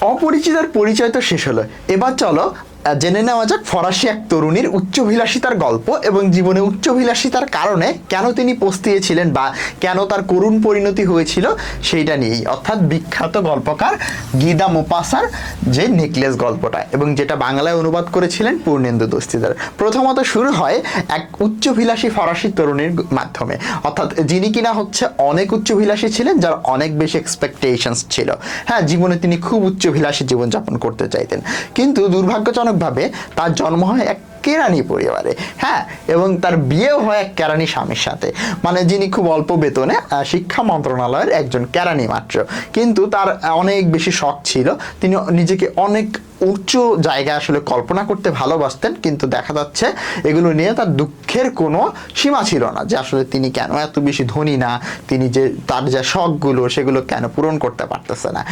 অপরিচিতার পরিচয় তো শেষ হলো, এবার চলো জেনে নেওয়া যাক ফরাসি এক তরুণীর উচ্চাভিলাষিতার গল্প এবং জীবনে উচ্চাভিলাষিতার কারণে কেন তিনি পস্তিয়েছিলেন বা কেন তার করুণ পরিণতি হয়েছিল সেইটা নিয়েই, অর্থাৎ বিখ্যাত গল্পকার গিদা মোপাসার যে নেকলেস গল্পটা, এবং যেটা বাংলায় অনুবাদ করেছিলেন পূর্ণেন্দু দস্তিদার। প্রথমত শুরু হয় এক উচ্চাভিলাষী ফরাসি তরুণীর মাধ্যমে, অর্থাৎ যিনি কিনা হচ্ছে অনেক উচ্চাভিলাষী ছিলেন, যার অনেক বেশি এক্সপেকটেশনস ছিল। হ্যাঁ, জীবনে তিনি খুব উচ্চাভিলাষী জীবনযাপন করতে চাইতেন, কিন্তু দুর্ভাগ্যজনক ভাবে তার জন্ম হয় এক কেরানি পরিবারে। হ্যাঁ, এবং তার বিয়েও হয় এক কেরানি স্বামীর সাথে, মানে যিনি খুব অল্প বেতনে শিক্ষা মন্ত্রণালয়ের একজন কেরানি মাত্র। কিন্তু তার অনেক বেশি শখ ছিল, তিনি নিজেকে অনেক উচ্চ জায়গায় আসলে কল্পনা করতে ভালোবাসতেন, কিন্তু দেখা যাচ্ছে এগুলো নিয়ে তার দুঃখের কোনো সীমা ছিল না, যে আসলে তিনি কেন এত বেশি ধনী না, তিনি যে তার যে শখগুলো সেগুলো কেন পূরণ করতে পারতেছে না।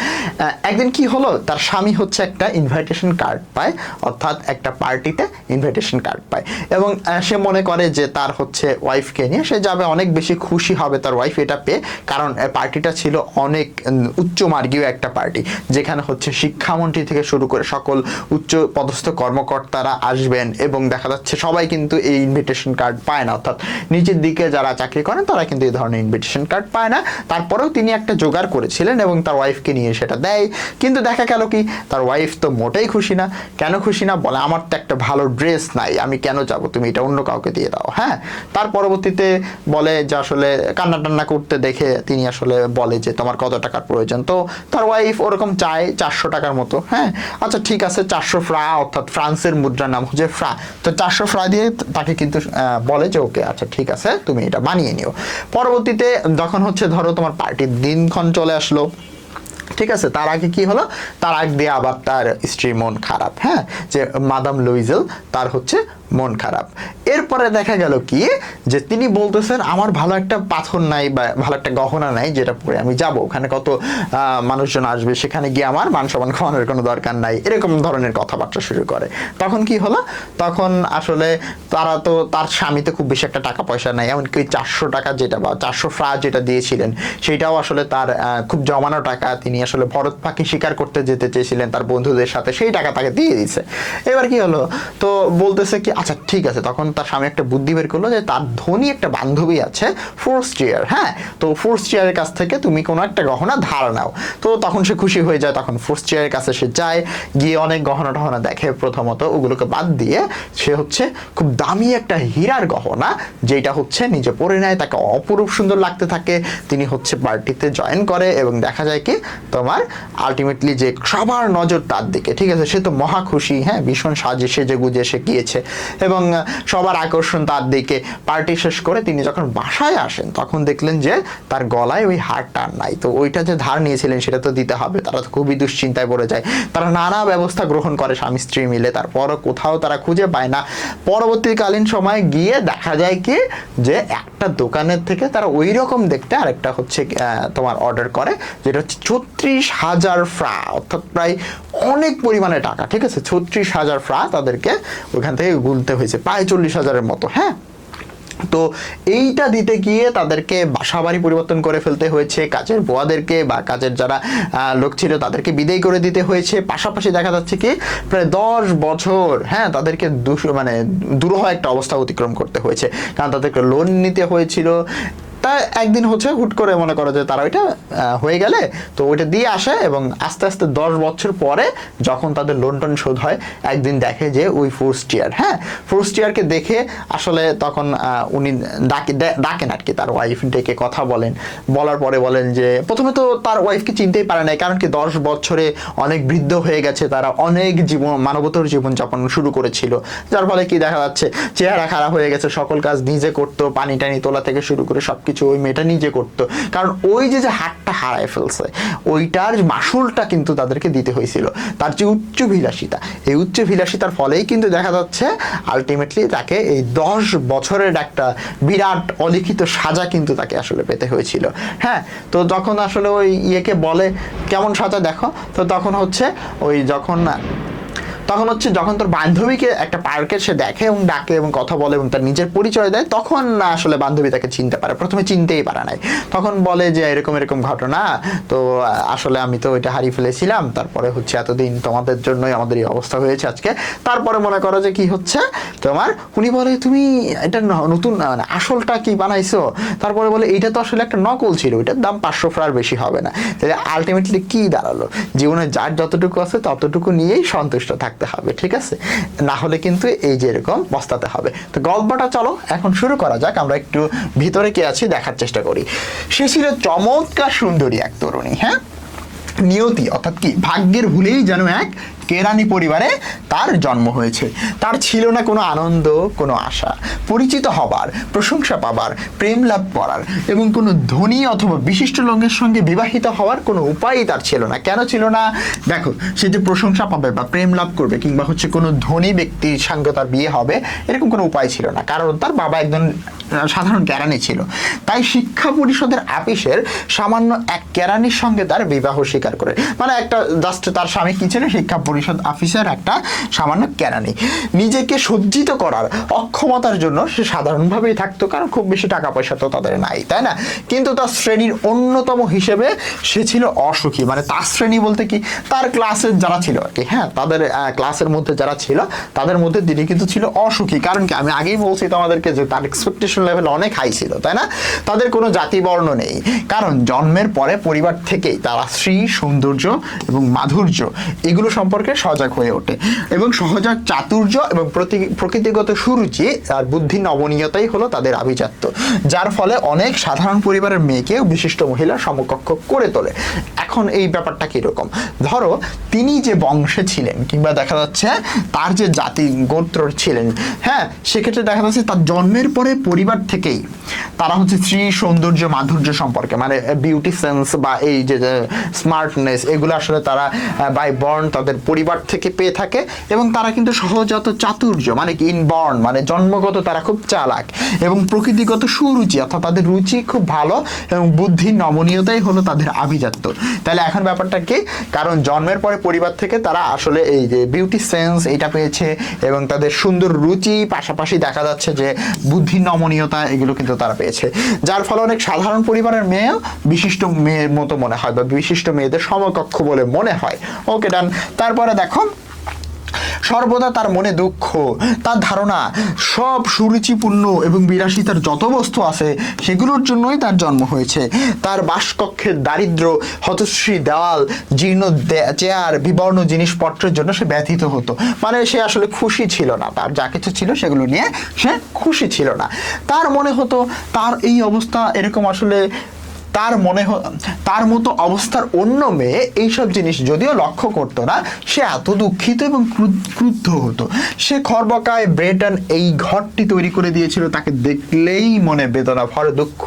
একদিন কি হলো, তার স্বামী হচ্ছে একটা ইনভাইটেশন কার্ড পায়, অর্থাৎ একটা পার্টিতে ইনভাইটেশন কার্ড পায়, এবং সে মনে করে যে তার হচ্ছে ওয়াইফকে নিয়ে সে যাবে, অনেক বেশি খুশি হবে তার ওয়াইফ এটা পেয়ে, কারণ পার্টিটা ছিল অনেক উচ্চমার্গীয় একটা পার্টি, যেখানে হচ্ছে শিক্ষামন্ত্রী থেকে শুরু করে সকল উচ্চ পদস্থ কর্মকর্তারা আসবেন, এবং দেখা যাচ্ছে সবাই কিন্তু এই ইনভিটেশন কার্ড পায় না, অর্থাৎ নিচের দিকে যারা চাকরি করেন তারা কিন্তু এই ধরনের ইনভিটেশন কার্ড পায় না। তারপরেও তিনি একটা জোগাড় করেছিলেন এবং তার ওয়াইফকে নিয়ে সেটা দেয়, কিন্তু দেখা গেল কি তার ওয়াইফ তো মোটেই খুশি না। কেন খুশি না? বলে আমার তো একটা ভালো ড্রেস নাই, আমি কেন যাব, তুমি এটা অন্য কাউকে দিয়ে দাও। হ্যাঁ, তার পরবর্তীতে বলে যে আসলে কান্না টান্না করতে দেখে তিনি আসলে বলে যে তোমার কত টাকার প্রয়োজন, তো তার ওয়াইফ ওরকম চায় 400 টাকার মতো। হ্যাঁ, আচ্ছা ঠিক আছে, 400 ফ্রা, অর্থাৎ ফ্রান্সের মুদ্রার নাম হচ্ছে ফ্রা, তো 400 ফ্রা দিয়ে তাকে কিন্তু বলে যে ওকে আচ্ছা ঠিক আছে তুমি এটা বানিয়ে নিও। পরবর্তীতে যখন হচ্ছে ধরো তোমার পার্টির দিনক্ষণ চলে আসলো, ঠিক আছে, তার আগে কি হলো, তার আগ দিয়ে আবার তার স্ত্রীর মন খারাপ। হ্যাঁ, যে মাদাম লুইজেল তার হচ্ছে মন খারাপ। এরপরে দেখা গেল কি যে তিনি বলতেছেন আমার ভালো একটা পাথর নাই বা ভালো একটা গহনা নাই যেটা পরে আমি যাব, ওখানে কত মানুষজন আসবে, সেখানে গিয়ে আমার মান সম্মান খাওয়ানোর কোনো দরকার নাই, এরকম ধরনের কথাবার্তা শুরু করে। তখন কি হলো, তখন আসলে তারা তো তার স্বামীতে খুব বেশি একটা টাকা পয়সা নাই, এমনকি 400 টাকা যেটা বা 400 ফ্রা যেটা দিয়েছিলেন সেটাও আসলে তার খুব জমানো টাকা, তিনি আসলে ভরত পাখি শিকার করতে যেতে চেয়েছিলেন তার বন্ধুদের সাথে, সেই টাকা তাকে দিয়ে দিচ্ছে। এবার কি হলো, তো বলতেছে কি আচ্ছা ঠিক আছে, তখন তার স্বামী একটা বুদ্ধি বের করলো যে তার ধনী একটা বান্ধবী আছে ফোর্স্টিয়ার। হ্যাঁ, তো ফোর্স্টিয়ারের কাছ থেকে তুমি কোনো একটা গহনা ধার নাও। তো তখন সে খুশি হয়ে যায়, তখন ফোর্স্টিয়ারের কাছে সে যায়, গিয়ে অনেক গহনা টহনা দেখে, প্রথমত ওগুলোকে বাদ দিয়ে সে হচ্ছে খুব দামি একটা হীরার গহনা যেটা হচ্ছে নিজে পরে নেয়, তাকে অপরূপ সুন্দর লাগতে থাকে, তিনি হচ্ছে পার্টিতে জয়েন করে, এবং দেখা যায় কি তোমার আলটিমেটলি যে সবার নজর তার দিকে, ঠিক আছে, সে তো মহা খুশি। হ্যাঁ, ভীষণ সেজে গুজে সে গিয়েছে এবং সবার আকর্ষণ তার দিকে। পার্টি শেষ করে তিনি যখন বাসায় আসেন তখন দেখলেন যে তার গলায় ওই হারটা নাই, তো ওইটা যে ধার নিয়েছিলেন সেটা তো দিতে হবে, তারা তো খুবই দুশ্চিন্তায় পড়ে যায়, তারা নানা ব্যবস্থা গ্রহণ করে স্বামী স্ত্রী মিলে, তারপরও কোথাও তারা খুঁজে পায় না। পরবর্তীকালীন সময় গিয়ে দেখা যায় কি যে একটা দোকানের থেকে তারা ওই রকম দেখতে আরেকটা হচ্ছে তোমার অর্ডার করে, যেটা হচ্ছে 36,000 ফ্রা, অর্থাৎ প্রায় অনেক পরিমাণে টাকা। ঠিক আছে, 36,000 ফ্রা তাদেরকে ওখান থেকে গুনতে হয়েছে, প্রায় 40,000-এর মতো। হ্যাঁ, তো এইটা দিতে গিয়ে তাদেরকে বাসা বাড়ি পরিবর্তন করে ফেলতে হয়েছে, কাজের বুয়াদেরকে বা কাজের যারা লোক ছিল তাদেরকে বিদায় করে দিতে হয়েছে। পাশাপাশি দেখা যাচ্ছে কি প্রায় 10 বছর হ্যাঁ তাদেরকে দুরূহ একটা অবস্থা অতিক্রম করতে হয়েছে, কারণ তাদেরকে লোন নিতে হয়েছিল। তা একদিন হচ্ছে হুট করে মনে করো যে তারা ওইটা হয়ে গেলে তো ওইটা দিয়ে আসে, এবং আস্তে আস্তে 10 বছর পরে যখন তাদের লোন টোন শোধ হয়, একদিন দেখে যে ওই ফোর্স্টিয়ারকে দেখে আসলে তখন উনি ডাকেন আর কি, তার ওয়াইফ ডেকে কথা বলার পরে বলেন যে প্রথমে তো তার ওয়াইফকে চিনতেই পারে নাই, কারণ কি 10 বছরে অনেক বৃদ্ধ হয়ে গেছে, তারা অনেক মানবতর জীবনযাপন শুরু করেছিল, যার ফলে কি দেখা যাচ্ছে চেহারা খারাপ হয়ে গেছে, সকল কাজ নিজে করতো, পানি টানি তোলা থেকে শুরু করে সবকিছু ওই মেয়েটা নিজে করতো, কারণ ওই যে হাতটা হারায় ফেলছে ওইটার মাসুলটা কিন্তু তাদেরকে দিতে হয়েছিল। তার যে উচ্চাভিলাষিতা, এই উচ্চাভিলাষিতার ফলেই কিন্তু দেখা যাচ্ছে আলটিমেটলি তাকে এই 10 বছরের একটা বিরাট অলিখিত সাজা কিন্তু তাকে আসলে পেতে হয়েছিল। হ্যাঁ, তো যখন আসলে ওই ইয়েকে বলে কেমন সাজা দেখো, তো তখন হচ্ছে ওই যখন তখন হচ্ছে যখন তোর বান্ধবীকে একটা পার্কে সে দেখে এবং ডাকে এবং কথা বলে এবং তার নিজের পরিচয় দেয়, তখন না আসলে বান্ধবী তাকে চিনতে পারে, প্রথমে চিনতেই পারে নাই, তখন বলে যে এরকম এরকম ঘটনা, তো আসলে আমি তো ওইটা হারিয়ে ফেলেছিলাম, তারপরে হচ্ছে এতদিন তোমাদের জন্যই আমাদের এই অবস্থা হয়েছে আজকে। তারপরে মনে করো যে কি হচ্ছে তোমার, উনি বলে তুমি এটা নতুন মানে আসলটা কি বানাইছো, তারপরে বলে এইটা তো আসলে একটা নকল ছিল, ওইটার দাম 500 ফ্রার বেশি হবে না। তাহলে আলটিমেটলি কি দাঁড়ালো, জীবনে যার যতটুকু আছে ততটুকু নিয়েই সন্তুষ্ট থাকতে হবে, ঠিক আছে, না হলে কিন্তু এই যে এরকম পস্তাতে হবে। তো গল্পটা চলো এখন শুরু করা যাক, আমরা একটু ভিতরে কে আছি দেখার চেষ্টা করি। সে ছিল চমৎকার সুন্দরী এক তরুণী, হ্যাঁ, নিয়তি অর্থাৎ কি ভাগ্যের ভুলেই যেন এক কেরানি পরিবারে তার জন্ম হয়েছে। তার ছিল না কোনো আনন্দ, কোনো আশা, পরিচিত হবার, প্রশংসা পাবার, প্রেম লাভ করার এবং কোনো ধনী অথবা বিশিষ্ট লোকের সঙ্গে বিবাহিত হওয়ার কোনো উপায়ই তার ছিল না। কেন ছিল না? দেখো, সে যে প্রশংসা পাবে বা প্রেম লাভ করবে কিংবা হচ্ছে কোনো ধনী ব্যক্তির সঙ্গে তার বিয়ে হবে এরকম কোনো উপায় ছিল না, কারণ তার বাবা একজন সাধারণ কেরানি ছিল। তাই শিক্ষা পরিষদের আপিসের সামান্য এক কেরানির সঙ্গে তার বিবাহ স্বীকার করে, মানে একটা জাস্ট তার স্বামী কি ছিল, শিক্ষা পরিষদ অফিসের একটা সামান্য কেরানি। নিজেকে সজ্জিত করার অক্ষমতার জন্য সে সাধারণভাবেই থাকতো, কারণ খুব বেশি টাকা পয়সা তো তাদের নাই, তাই না? কিন্তু তার শ্রেণীর অন্যতম হিসেবে সে ছিল অসুখী। মানে তার শ্রেণী বলতে কি, তার ক্লাসের যারা ছিল আর কি, হ্যাঁ, তাদের ক্লাসের মধ্যে যারা ছিল তাদের মধ্যে তিনি কিন্তু ছিল অসুখী। কারণ কি, আমি আগেই বলছি তোমাদেরকে যে তার এক্সপেকটেশন লেভেল অনেক হাই ছিল, তাই না? তাদের কোনো জাতি বর্ণ নেই, কারণ জন্মের পরে পরিবার থেকেই তারা শ্রী, সৌন্দর্য এবং মাধুর্য এগুলো সম্পর্কে সজাগ হয়ে ওঠে এবং সহজাত চাতুর্য এবং প্রকৃতিগত সুরুচি আর বুদ্ধি নবনীয়তাই হলো তাদের আভিজাত্য, যার ফলে অনেক সাধারণ পরিবারের মেয়েকেও বিশিষ্ট মহিলার সমকক্ষ করে তোলে। এখন এই ব্যাপারটা কিরকম, ধরো তিনি যে বংশে ছিলেন কিংবা দেখা যাচ্ছে তার যে জাতি গোত্র ছিলেন, হ্যাঁ, সেক্ষেত্রে দেখা যাচ্ছে তার জন্মের পরে পরিবার থেকেই তারা হচ্ছে শ্রী, সৌন্দর্য, মাধুর্য সম্পর্কে মানে বিউটি সেন্স বা এই যে স্মার্টনেস এগুলো আসলে তারা বাই বর্ন তাদের পরিবার থেকে পেয়ে থাকে এবং তারা কিন্তু সহজাত চাতুর্য মানে কি ইনবর্ন মানে জন্মগত তারা খুব চালাক এবং প্রকৃতিগত সুরুচি অর্থাৎ তাদের রুচি খুব ভালো এবং বুদ্ধি নমনীয়তাই হলো তাদের আভিজাত্য। তাহলে এখন ব্যাপারটা কি, কারণ জন্মের পরে পরিবার থেকে তারা আসলে এই যে বিউটি সেন্স এটা পেয়েছে এবং তাদের সুন্দর রুচি, পাশাপাশি দেখা যাচ্ছে যে বুদ্ধি নমনীয়তা এগুলো কিন্তু তারা পেয়েছে, যার ফলে অনেক সাধারণ পরিবারের মেয়েও বিশিষ্ট মেয়ের মতো মনে হয় বা বিশিষ্ট মেয়েদের সমকক্ষ বলে মনে হয়। ওকে ডান। তারপরে দেখো, সর্বদা তার মনে দুঃখ, তার ধারণা সব সুরুচিপূর্ণ এবং বিলাসিতার যত বস্তু আছে সেগুলোর জন্যই তার জন্ম হয়েছে। তার বাসকক্ষের দারিদ্র, হতশ্রী দেওয়াল, জীর্ণ চেয়ার, বিবর্ণ জিনিসপত্রের জন্য সে ব্যথিত হতো। মানে সে আসলে খুশি ছিল না, তার যা কিছু ছিল সেগুলো নিয়ে সে খুশি ছিল না। তার মনে হতো তার এই অবস্থা এরকম আসলে তার মতো অবস্থার অন্য মেয়ে এইসব জিনিস যদিও লক্ষ্য করতো না, সে এত দুঃখিত এবং ক্রুদ্ধ হতো। সে খরবকায় ব্রেটন এই ঘরটি তৈরি করে দিয়েছিল, তাকে দেখলেই মনে বেদনা ভরে দুঃখ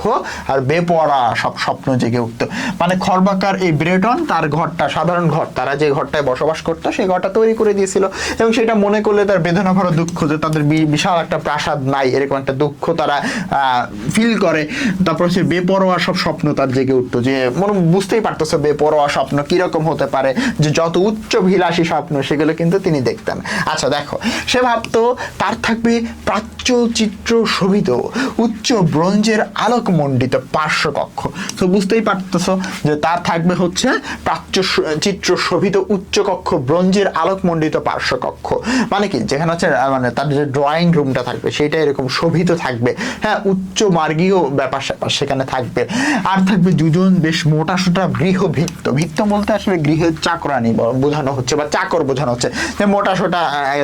আর বেপরা সব স্বপ্ন জেগে উঠতো। মানে খরবাকার এই ব্রেটন তার ঘরটা, সাধারণ ঘর, তারা যে ঘরটায় বসবাস করতো সেই ঘরটা তৈরি করে দিয়েছিল এবং সেটা মনে করলে তার বেদনা ভরা দুঃখ যে তাদের বিশাল একটা প্রাসাদ নাই, এরকম একটা দুঃখ তারা ফিল করে। তারপর সে বেপরোয়া সব স্বপ্ন তার জেগে উঠতো, যে মনে বুঝতেই পারতেছে বেপরোয়া স্বপ্ন কিরকম হতে পারে, যে যত উচ্চ বিলাসী স্বপ্ন সেগুলো কিন্তু তিনি দেখতেন। আচ্ছা দেখো, সে ভাবতো তার থাকবে প্রাচ্য চিত্র শোভিত উচ্চ ব্রোঞ্জের আলোকমণ্ডিত পার্শ্বকক্ষ। তো বুঝতেই পারতেছো যে তার থাকবে হচ্ছে প্রাচ্য চিত্র শোভিত উচ্চকক্ষ, ব্রোঞ্জের আলোকমণ্ডিত পার্শ্বকক্ষ, মানে কি যেখানে হচ্ছে মানে তার যে ড্রয়িং রুমটা থাকবে সেটা এরকম শোভিত থাকবে, হ্যাঁ, উচ্চ মার্গীয় ব্যাপার সেখানে থাকবে। আর থাকবে দুজন বেশ মোটা সোটা গৃহভৃত্য, ভৃত্য বলতে আসলে গৃহের চাকরানি বোঝানো হচ্ছে বা চাকর বোঝানো হচ্ছে, যে মোটা সোটা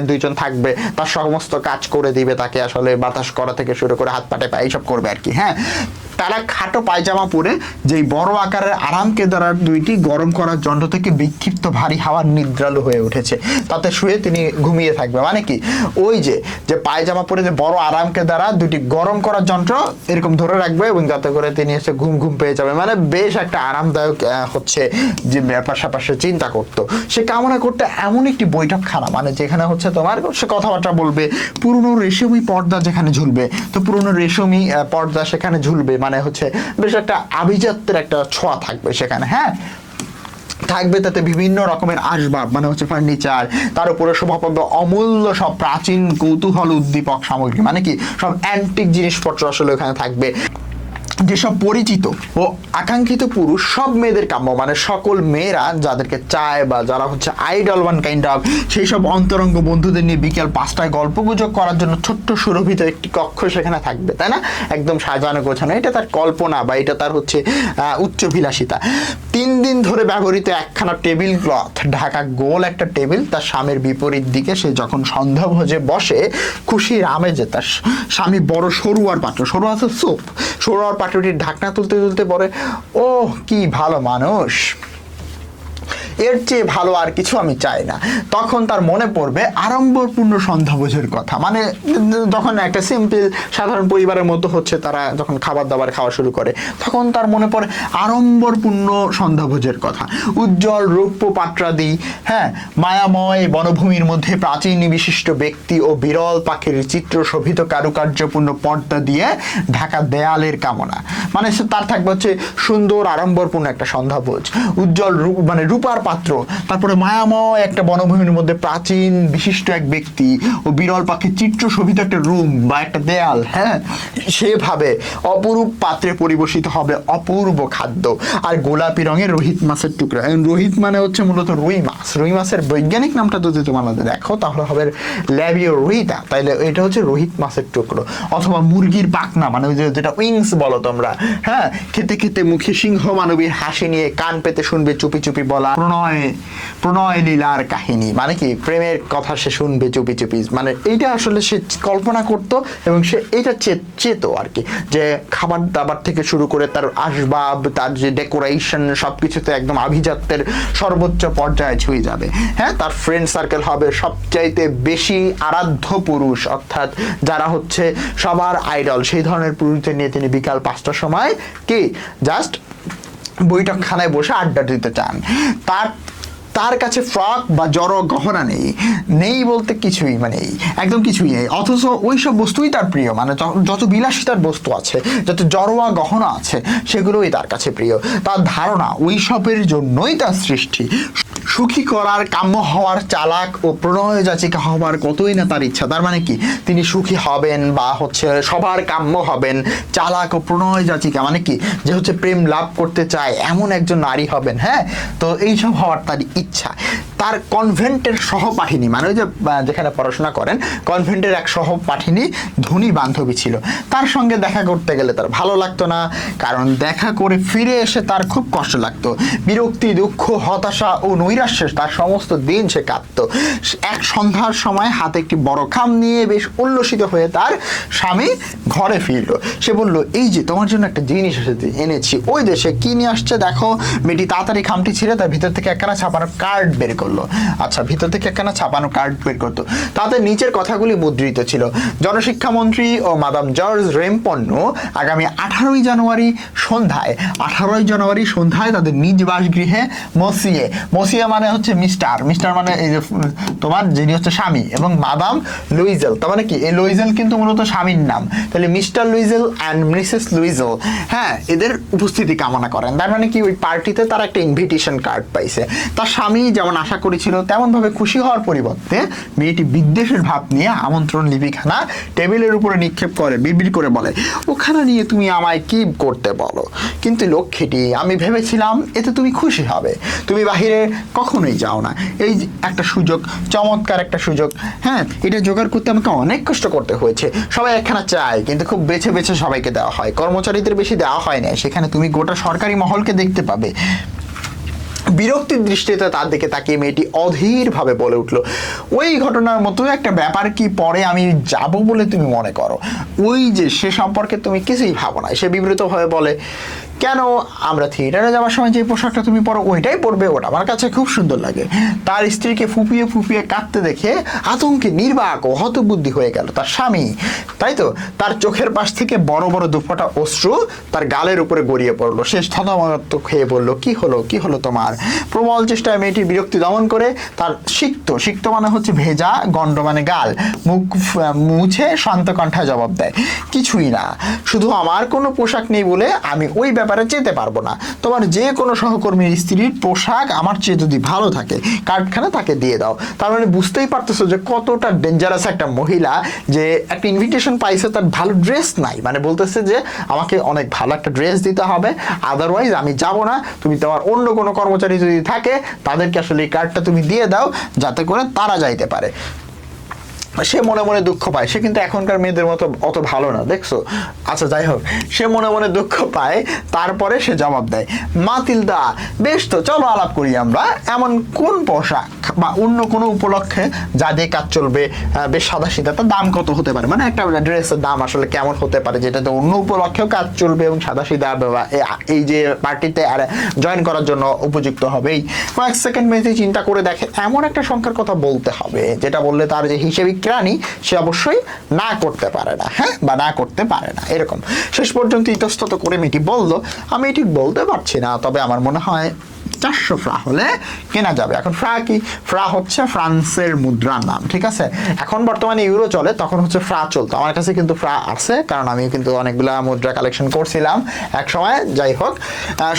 দুইজন থাকবে, তার সমস্ত কাজ করে দিবে, তাকে আসলে বাতাস করা থেকে শুরু করে হাত পাটে পায়ে এইসব করবে আর কি, হ্যাঁ। তারা খাটো পায়জামা পরে যেই বড় আকারের আরাম কেদারার দুইটি গরম করার যন্ত্র থেকে বিক্ষিপ্ত ভারী হাওয়ার নিদ্রালু হয়ে উঠেছে, তাতে শুয়ে তিনি ঘুমিয়ে থাকবে। মানে কি, ওই যে পায়জামা পরে যে বড় আরাম কেদারা দুইটি গরম করার যন্ত্র এরকম ধরে রাখবে এবং যাতে করে তিনি এসে ঘুম পেয়ে যাবে, মানে বেশ একটা আরামদায়ক হচ্ছে যে ব্যাপার স্যাপার সে চিন্তা করতো। সে কামনা করতে এমন একটি বৈঠকখানা, মানে যেখানে হচ্ছে তোমার সে কথাবার্তা বলবে, পুরনো রেশমি পর্দা যেখানে ঝুলবে, তো পুরনো রেশমি পর্দা সেখানে ঝুলবে, মানে হচ্ছে বেশ একটা আভিজাত্যের একটা ছোঁয়া থাকবে সেখানে, হ্যাঁ। থাকবে তাতে বিভিন্ন রকমের আসবাব মানে হচ্ছে ফার্নিচার, তার উপরে শোভা পাবে অমূল্য সব প্রাচীন কৌতূহল উদ্দীপক সামগ্রী, মানে কি সব অ্যান্টিক জিনিসপত্র আসলে ওখানে থাকবে। যেসব পরিচিত ও আকাঙ্ক্ষিত পুরুষ সব মেয়েদের কাম্য, মানে সকল মেয়েরা যাদেরকে চায় বা যারা হচ্ছে আইডল ওয়ান কাইন্ড অফ, সেই সব অন্তরঙ্গ বন্ধুদের নিয়ে বিকেল 5টায় গল্পগুজব করার জন্য ছোট্ট সুরভিত একটি কক্ষ সেখানে থাকবে, তাই না? একদম সাজানো গোছানো। এটা তার কল্পনা বা এটা তার হচ্ছে উচ্চভিলাষিতা। 3 দিন ধরে ব্যবহৃত একখানা টেবিল ক্লথ ঢাকা গোল একটা টেবিল, তার স্বামীর বিপরীত দিকে সে যখন সন্ধ্যাভোজে বসে খুশির আমেজে তার স্বামী বড় সরুয়ার পাত্র, সরু আছে সুপ, সরুয়ার পাত্রটির ঢাকনা তুলতে তুলতে পরে, ও কি ভালো মানুষ, এর চেয়ে ভালো আর কিছু আমি চাই না। তখন তার মনে পড়বে আড়ম্বরপূর্ণ সন্ধ্যাভোজের কথা, মানে যখন একটা সিম্পল সাধারণ পরিবারের মতো হচ্ছে তারা যখন খাবার দাবার খাওয়া শুরু করে, তখন তার মনে পড়ে আড়ম্বরপূর্ণ সন্ধ্যাভোজের কথা। উজ্জ্বল রৌপ্য পাত্রাদি, হ্যাঁ, মায়াময় বনভূমির মধ্যে প্রাচীন বিশিষ্ট ব্যক্তি ও বিরল পাখির চিত্র শোভিত কারুকার্যপূর্ণ পর্দা দিয়ে ঢাকা দেয়ালের কামনা, মানে তার থাকবে হচ্ছে সুন্দর আড়ম্বরপূর্ণ একটা সন্ধ্যাভোজ, উজ্জ্বল মানে রূপার পাত্র, তারপরে মায়াময় একটা বনভূমির মধ্যে প্রাচীন বিশিষ্ট এক ব্যক্তি ও বিরল পাখির চিত্র শোভিত একটা রুম বা একটা দেয়াল, হ্যাঁ, সেভাবে অপরূপ পাত্রে পরিবেশিত হবে অপূর্ব খাদ্য। আর গোলাপি রঙের রোহিত মাছের টুকরা, রোহিত মানে হচ্ছে মূলত রুই মাছ, রুই মাছের বৈজ্ঞানিক নামটা যদি তোমাদের দেখো তাহলে হবে ল্যাবিও রুইতা, তাইলে এটা হচ্ছে রোহিত মাছের টুকরো। অথবা মুরগির পাখনা, মানে ওই যেটা উইংস বলো তোমরা, হ্যাঁ, খেতে খেতে মুখে সিংহ মানবীর হাসি নিয়ে কান পেতে শুনবে চুপি চুপি বলা প্রণয় লীলার কাহিনী, মানে কি প্রেমের কথা সে শুনবে চুপি চুপি, মানে এইটা আসলে সে কল্পনা করত এবং সে এটা চেত আর কি, যে খাবার দাবার থেকে শুরু করে তার আসবাব, তার যে ডেকোরেশন সবকিছুতে একদম আভিজাত্যের সর্বোচ্চ পর্যায়ে ছুঁয়ে যাবে। হ্যাঁ, তার ফ্রেন্ড সার্কেল হবে সবচাইতে বেশি আরাধ্য পুরুষ, অর্থাৎ যারা হচ্ছে সবার আইডল, সেই ধরনের পুরুষদের নিয়ে তিনি বিকাল 5টার সময় কি জাস্ট বৈঠকখানায় বসে আড্ডা দিতে চান। তার কাছে ফ্রক বা জড় গহনা নেই বলতে কিছুই, মানে একদম কিছুই নেই, অথচ ওই সব বস্তুই তার প্রিয়, মানে যত বিলাসিতার বস্তু আছে, যত জড়োয়া গহনা আছে, সেগুলোই তার কাছে প্রিয়। তার ধারণা ওই সবের জন্যই তার সৃষ্টি। সুখী করার, কাম্য হওয়ার, চালাক ও প্রণয় যাচিকা হবার কতই না তার ইচ্ছা। তার মানে কি তিনি সুখী হবেন বা হচ্ছে সবার কাম্য হবেন, চালাক ও প্রণয় যাচিকা মানে কি যে হচ্ছে প্রেম লাভ করতে চায় এমন একজন নারী হবেন। হ্যাঁ, তো এইসব হওয়ার তার ইচ্ছা। তার কনভেন্টের সহপাঠিনী, মানে ওই যে যেখানে পড়াশোনা করেন কনভেন্টের এক সহপাঠিনী ধনী বান্ধবী ছিল, তার সঙ্গে দেখা করতে গেলে তার ভালো লাগতো না, কারণ দেখা করে ফিরে এসে তার খুব কষ্ট লাগতো। বিরক্তি, দুঃখ, হতাশা ও নৈরাশ্যে তার সমস্ত দিন সে কাঁদতো। এক সন্ধ্যার সময় হাতে একটি বড় খাম নিয়ে বেশ উল্লসিত হয়ে তার স্বামী ঘরে ফিরল। সে বলল, এই যে তোমার জন্য একটা জিনিস এনেছি। ওই দেশে কি নিয়ে আসছে দেখো। মেয়েটি তাড়াতাড়ি খামটি ছিঁড়ে তার ভিতর থেকে একখানা ছাপানো কার্ড বের করলো। আচ্ছা, ভিতর থেকে একখানা ছাপানো কার্ড বের করতো। তাদের নিচের কথাগুলি মুদ্রিত ছিল। জনশিক্ষামন্ত্রী ও মাদাম জর্জ রেমপন্ন আগামী 18ই জানুয়ারি সন্ধ্যায় তাদের নিজ বাসগৃহে মসিয়ে মানে হচ্ছে মিস্টার মানে এই যে তোমার যিনি হচ্ছে স্বামী, এবং মাদাম লুইজেল, তার মানে কি এই লুইজেল কিন্তু মূলত স্বামীর নাম, তাহলে মিস্টার লুইজেল অ্যান্ড মিসেস লুইজেল, হ্যাঁ, এদের উপস্থিতি কামনা করেন। তার মানে কি ওই পার্টিতে তার একটা ইনভিটেশন কার্ড পাইছে। তার স্বামী যেমন আশা করেছিল তেমন ভাবে খুশি হওয়ার পরিবর্তে মেয়েটি বিদ্বেষের ভাব নিয়ে আমন্ত্রণ লিপিখানা টেবিলের উপরে নিক্ষেপ করে বিড়বিড় করে বলে, ওখানে নিয়ে তুমি আমায় কি করতে বলো? কিন্তু লক্ষ্মীটি, আমি ভেবেছিলাম এতে তুমি খুশি হবে, তুমি বাহিরে কখনোই যাও না। এই একটা সুযোগ, চমৎকার একটা সুযোগ, হ্যাঁ, এটা জোগাড় করতে আমাকে অনেক কষ্ট করতে হয়েছে। সবাই একখানা চায়, কিন্তু খুব বেছে বেছে সবাইকে দেওয়া হয়, কর্মচারীদের বেশি দেওয়া হয় না। সেখানে তুমি গোটা সরকারি মহলকে দেখতে পাবে। বিরক্তির দৃষ্টিতে তার দিকে তাকিয়ে মেয়েটি অধীর ভাবে বলে উঠল, ওই ঘটনার মতো একটা ব্যাপার কি পরে আমি যাব বলে তুমি মনে করো? ওই যে সে সম্পর্কে তুমি কিছুই ভাবো না। সে বিব্রত ভাবে বলে, কেন, আমরা থিয়েটারে যাওয়ার সময় যে পোশাকটা তুমি পরো ওইটাই পরবে, ওটা আমার কাছে খুব সুন্দর লাগে। তার স্ত্রীকে ফুপিয়ে ফুপিয়ে কাঁদতে দেখে আতঙ্কে নির্বাক ও হতবুদ্ধি হয়ে গেল তার স্বামী। তাই তো তার চোখের পাশ থেকে বড় বড় দুফোঁটা অশ্রু তার গালের উপরে গড়িয়ে পড়লো। সে থতমত খেয়ে বলল, কি হলো তোমার? প্রবল চেষ্টায় মেয়েটির বিরক্তি দমন করে তার সিক্ত মানে হচ্ছে ভেজা, গন্ড মানে গাল, মুখ মুছে শান্ত কণ্ঠায় জবাব দেয়, কিছুই না, শুধু আমার কোনো পোশাক নেই বলে আমি ওই ব্যাপারে ব্যাপারে যেতে পারবো না। তোমার যে কোনো সহকর্মীর স্ত্রীর পোশাক আমার চেয়ে যদি ভালো থাকে কার্ডখানা তাকে দিয়ে দাও। তার মানে বুঝতেই পারতেছো যে কতটা ডেঞ্জারাস একটা মহিলা, যে একটা ইনভিটেশন পাইছে, তার ভালো ড্রেস নাই, মানে বলতেছে যে আমাকে অনেক ভালো একটা ড্রেস দিতে হবে, আদারওয়াইজ আমি যাব না। তুমি তোমার অন্য কোনো কর্মচারী যদি থাকে তাদেরকে আসলে এই কার্ডটা তুমি দিয়ে দাও, যাতে করে তারা যাইতে পারে। সে মনে মনে দুঃখ পায়, সে কিন্তু এখনকার মেয়েদের মতো অত ভালো না, দেখছো। আচ্ছা যাই হোক, সে মনে মনে দুঃখ পায়, তারপরে সে জবাব দেয়, মাতিলদা বেশ, তো চলো আলাপ করি আমরা। এমন কোন পোশাক বা অন্য কোনো উপলক্ষে যা দিয়ে কাজ চলবে, বেশ সাদা সিধা, তার দাম কত হতে পারে, মানে একটা ড্রেসের দাম আসলে কেমন হতে পারে যেটাতে অন্য উপলক্ষেও কাজ চলবে এবং সাদা সিধা এই যে পার্টিতে আর জয়েন করার জন্য উপযুক্ত হবে। কয়েক সেকেন্ড মেয়েতে চিন্তা করে দেখে এমন একটা সংখ্যার কথা বলতে হবে যেটা বললে তার যে হিসেবে রানী সে অবশ্যই না করতে পারে না, হ্যাঁ, বা না করতে পারে না। এরকম শেষ পর্যন্ত ইতস্তত করে মেয়েটি বলল, আমি ঠিক বলতে পারছি না, তবে আমার মনে হয় 400 ফ্রা হলে কেনা যাবে। এখন ফ্রা কি? ফ্রা হচ্ছে ফ্রান্সের মুদ্রার নাম, ঠিক আছে। এখন বর্তমানে ইউরো চলে, তখন হচ্ছে ফ্রা চলতো। আমার কাছে কিন্তু ফ্রা আছে, কারণ আমি কিন্তু অনেকগুলা মুদ্রা কালেকশন করছিলাম এক সময়। যাই হোক,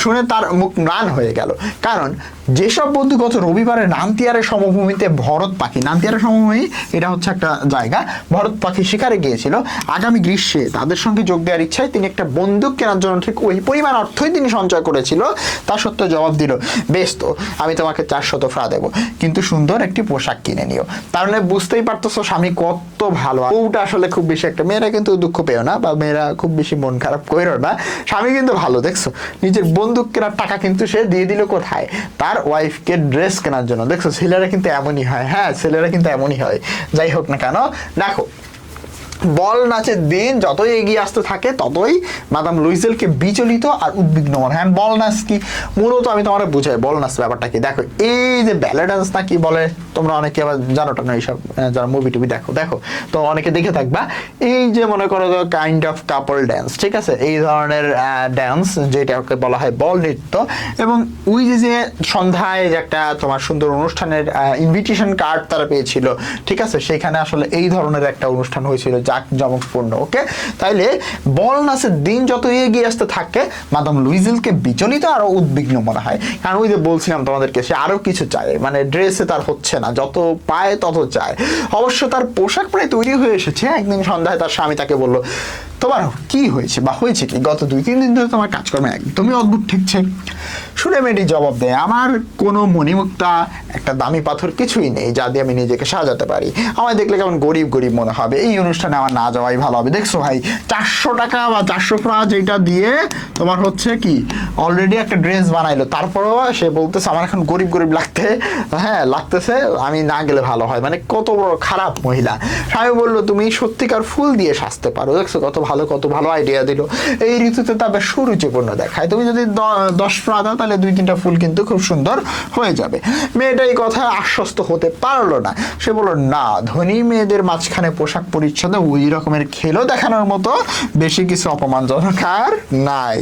শুনে তার মুখ ম্লান হয়ে গেল, কারণ যেসব বন্ধু গত রবিবারে নান্তিয়ারের সমভূমিতে ভরত পাখি, নান্তিয়ারের সমভূমি এটা হচ্ছে একটা জায়গা, ভরত পাখি শিকারে গিয়েছিল, আগামী গ্রীষ্মে তাদের সঙ্গে যোগ দেওয়ার ইচ্ছায় তিনি একটা বন্দুক কেনার জন্য ঠিক ওই পরিমাণ অর্থই তিনি সঞ্চয় করেছিল। তা সত্ত্বেও জবাব দিল, বেশ, তো আমি তোমাকে 400 ফ্রা দেবো, কিন্তু সুন্দর একটি পোশাক কিনে নিও। তার মানে বুঝতেই পারতেছো স্বামী কত ভালো। বউটা আসলে খুব বেশি একটা, মেয়েরা কিন্তু দুঃখ পেও না, বা মেয়েরা খুব বেশি মন খারাপ করো না, স্বামী কিন্তু ভালো, দেখছো। নিজের বন্দুক কেনার টাকা কিন্তু সে দিয়ে দিল কোথায়? তার ওয়াইফকে ড্রেস কেনার জন্য। দেখছো, ছেলেরা কিন্তু এমনই হয়, হ্যাঁ, ছেলেরা কিন্তু এমনই হয়। যাই হোক না কেন, দেখো বল নাচের দিন যতই এগিয়ে আসতে থাকে ততই মাদাম লুইজেলকে বিচলিত আর উদ্বিগ্ন মনে হয়। বল নাচ কি? মূলত আমি তোমার বুঝাই বল নাচ ব্যাপারটা কি। দেখো, এই যে ব্যালে ডান্স না কি বলে, তোমরা অনেকে আবার জানো না এইসব, যারা মুভি টুভি দেখো তো অনেকে দেখে থাকবা। এই যে মনে করো কাইন্ড অফ কাপল ড্যান্স, ঠিক আছে, এই ধরনের ড্যান্স যেটাকে বলা হয় বল নৃত্য। এবং ওই যে সন্ধ্যায় যে একটা তোমার সুন্দর অনুষ্ঠানের ইনভিটেশন কার্ড তারা পেয়েছিল, ঠিক আছে, সেখানে আসলে এই ধরনের একটা অনুষ্ঠান হয়েছিল জাঁকজমকপূর্ণ। ওকে, তাইলে বল নাচের দিন যত এগিয়ে আসতে থাকে মাদাম লুইজেলকে বিচলিত আর উদ্বিগ্ন মনে হয়। কারণ ওই যে বলছিলাম তোমাদেরকে, সে আরো কিছু চায়, মানে ড্রেসে তার হচ্ছে না, যত পায় তত চায়। অবশ্য তার পোশাক প্রায় তৈরি হয়ে এসেছে। একদিন সন্ধ্যায় তার স্বামী তাকে বলল, তোমার কি হয়েছে বা হয়েছে কি, গত 2-3 দিন ধরে তোমার কাজকর্ম একদমই অদ্ভুত ঠেকছে। শুনে মেয়েটি জবাব দেয়, আমার কোনো মণিমুক্তা, একটা দামি পাথর কিছুই নেই যা দিয়ে আমি নিজেকে সাজাতে পারি। আমায় দেখলে কেমন গরিব গরিব মনে হবে। এই অনুষ্ঠানে আমার না যাওয়াই ভালো হবে। দেখছো ভাই, 400 টাকা বা 400 ফ্রা যেটা দিয়ে তোমার হচ্ছে কি অলরেডি একটা ড্রেস বানাইলো, তারপরেও সে বলতেছে আমার এখন গরিব গরিব লাগতেছে, আমি না গেলে ভালো হয়। মানে কত বড় খারাপ মহিলা। স্বামী বললো, তুমি সত্যিকার ফুল দিয়ে সাজতে পারো। দেখছো কত ভালো আইডিয়া দিল। এই ঋতুতে তা বেশ সুরুচিপূর্ণ দেখায়। তুমি যদি 10 ফ্রা দাও তাহলে 2-3টা ফুল কিন্তু খুব সুন্দর হয়ে যাবে। মেয়েটা এই কথায় আশ্বস্ত হতে পারলো না। সে বলল, না, ধনী মেয়েদের মাঝখানে পোশাক পরিচ্ছদে ওই রকমের খেলো দেখানোর মতো বেশি কিছু অপমানজনক আর নাই।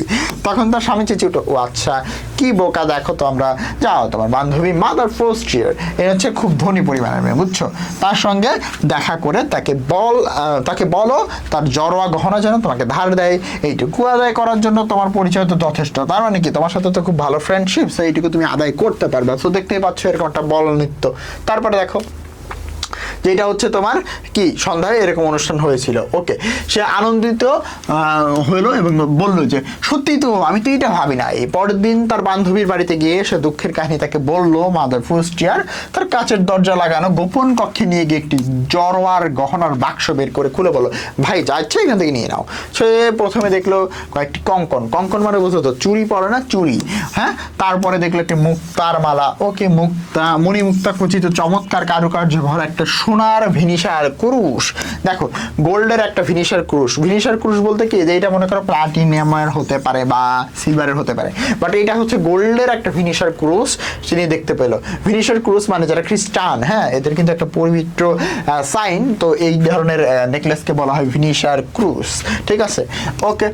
তখন তার স্বামী চেঁচিয়ে উঠল, ও আচ্ছা, কি বোকা, দেখো তো আমরা, যাও তোমার বান্ধবী মাদার ফোস্ট্রিয়ার, এ হচ্ছে খুব ধনী পরিবারের মেয়ে, বুঝছো, তার সঙ্গে দেখা করে তাকে বলো তার জড়োয়া গহনা যেন তোমাকে ধার দেয়। এইটুকু আদায় করার জন্য তোমার পরিচয় তো যথেষ্ট। তার মানে কি, তোমার সাথে তো খুব ভালো ফ্রেন্ডশিপ, এইটুকু তুমি আদায় করতে পারবে। তো দেখতেই পাচ্ছ এরকম একটা বল নৃত্য। তারপরে দেখো যেটা হচ্ছে তোমার কি সন্ধ্যায় এরকম অনুষ্ঠান হয়েছিল। ওকে, সে আনন্দিত হলো এবং বলল যে সত্যি তো, আমি তো এটা ভাবি না। এই পরের দিন তার বান্ধবীর বাড়িতে গিয়ে সে দুঃখের কাহিনী তাকে বললো। মাদার ফোস্ট্রিয়ার তার কাচের দরজা লাগানো গোপন কক্ষে নিয়ে গিয়ে একটি জড়োয়ার গহনার বাক্স বের করে খুলে বলো, ভাই যা ইচ্ছে এখান থেকে নিয়ে নাও। সে প্রথমে দেখলো কয়েকটি কঙ্কন মানে বুঝলো তো চুড়ি পরে না, চুড়ি, হ্যাঁ। তারপরে দেখলো একটি মুক্তার মালা, ওকে, মণিমুক্তা খচিত চমৎকার কারুকার্য ভরা একটা সোনার ভিনিশার ক্রুশ। দেখো, গোল্ডের একটা ভিনিশার ক্রুশ বলতে কি, যে এটা মনে করো প্লাটিনামের হতে পারে বা সিলভারের হতে পারে, বাট এটা হচ্ছে গোল্ডের একটা ভিনিশার ক্রুশ তিনি দেখতে পেল। ভিনিশার ক্রুশ মানে যারা খ্রিস্টান, হ্যাঁ, এদের কিন্তু একটা পবিত্র সাইন। তো এই ধরনের নেকলেসকে বলা হয় ভিনিশার ক্রুশ, ঠিক আছে। ওকে,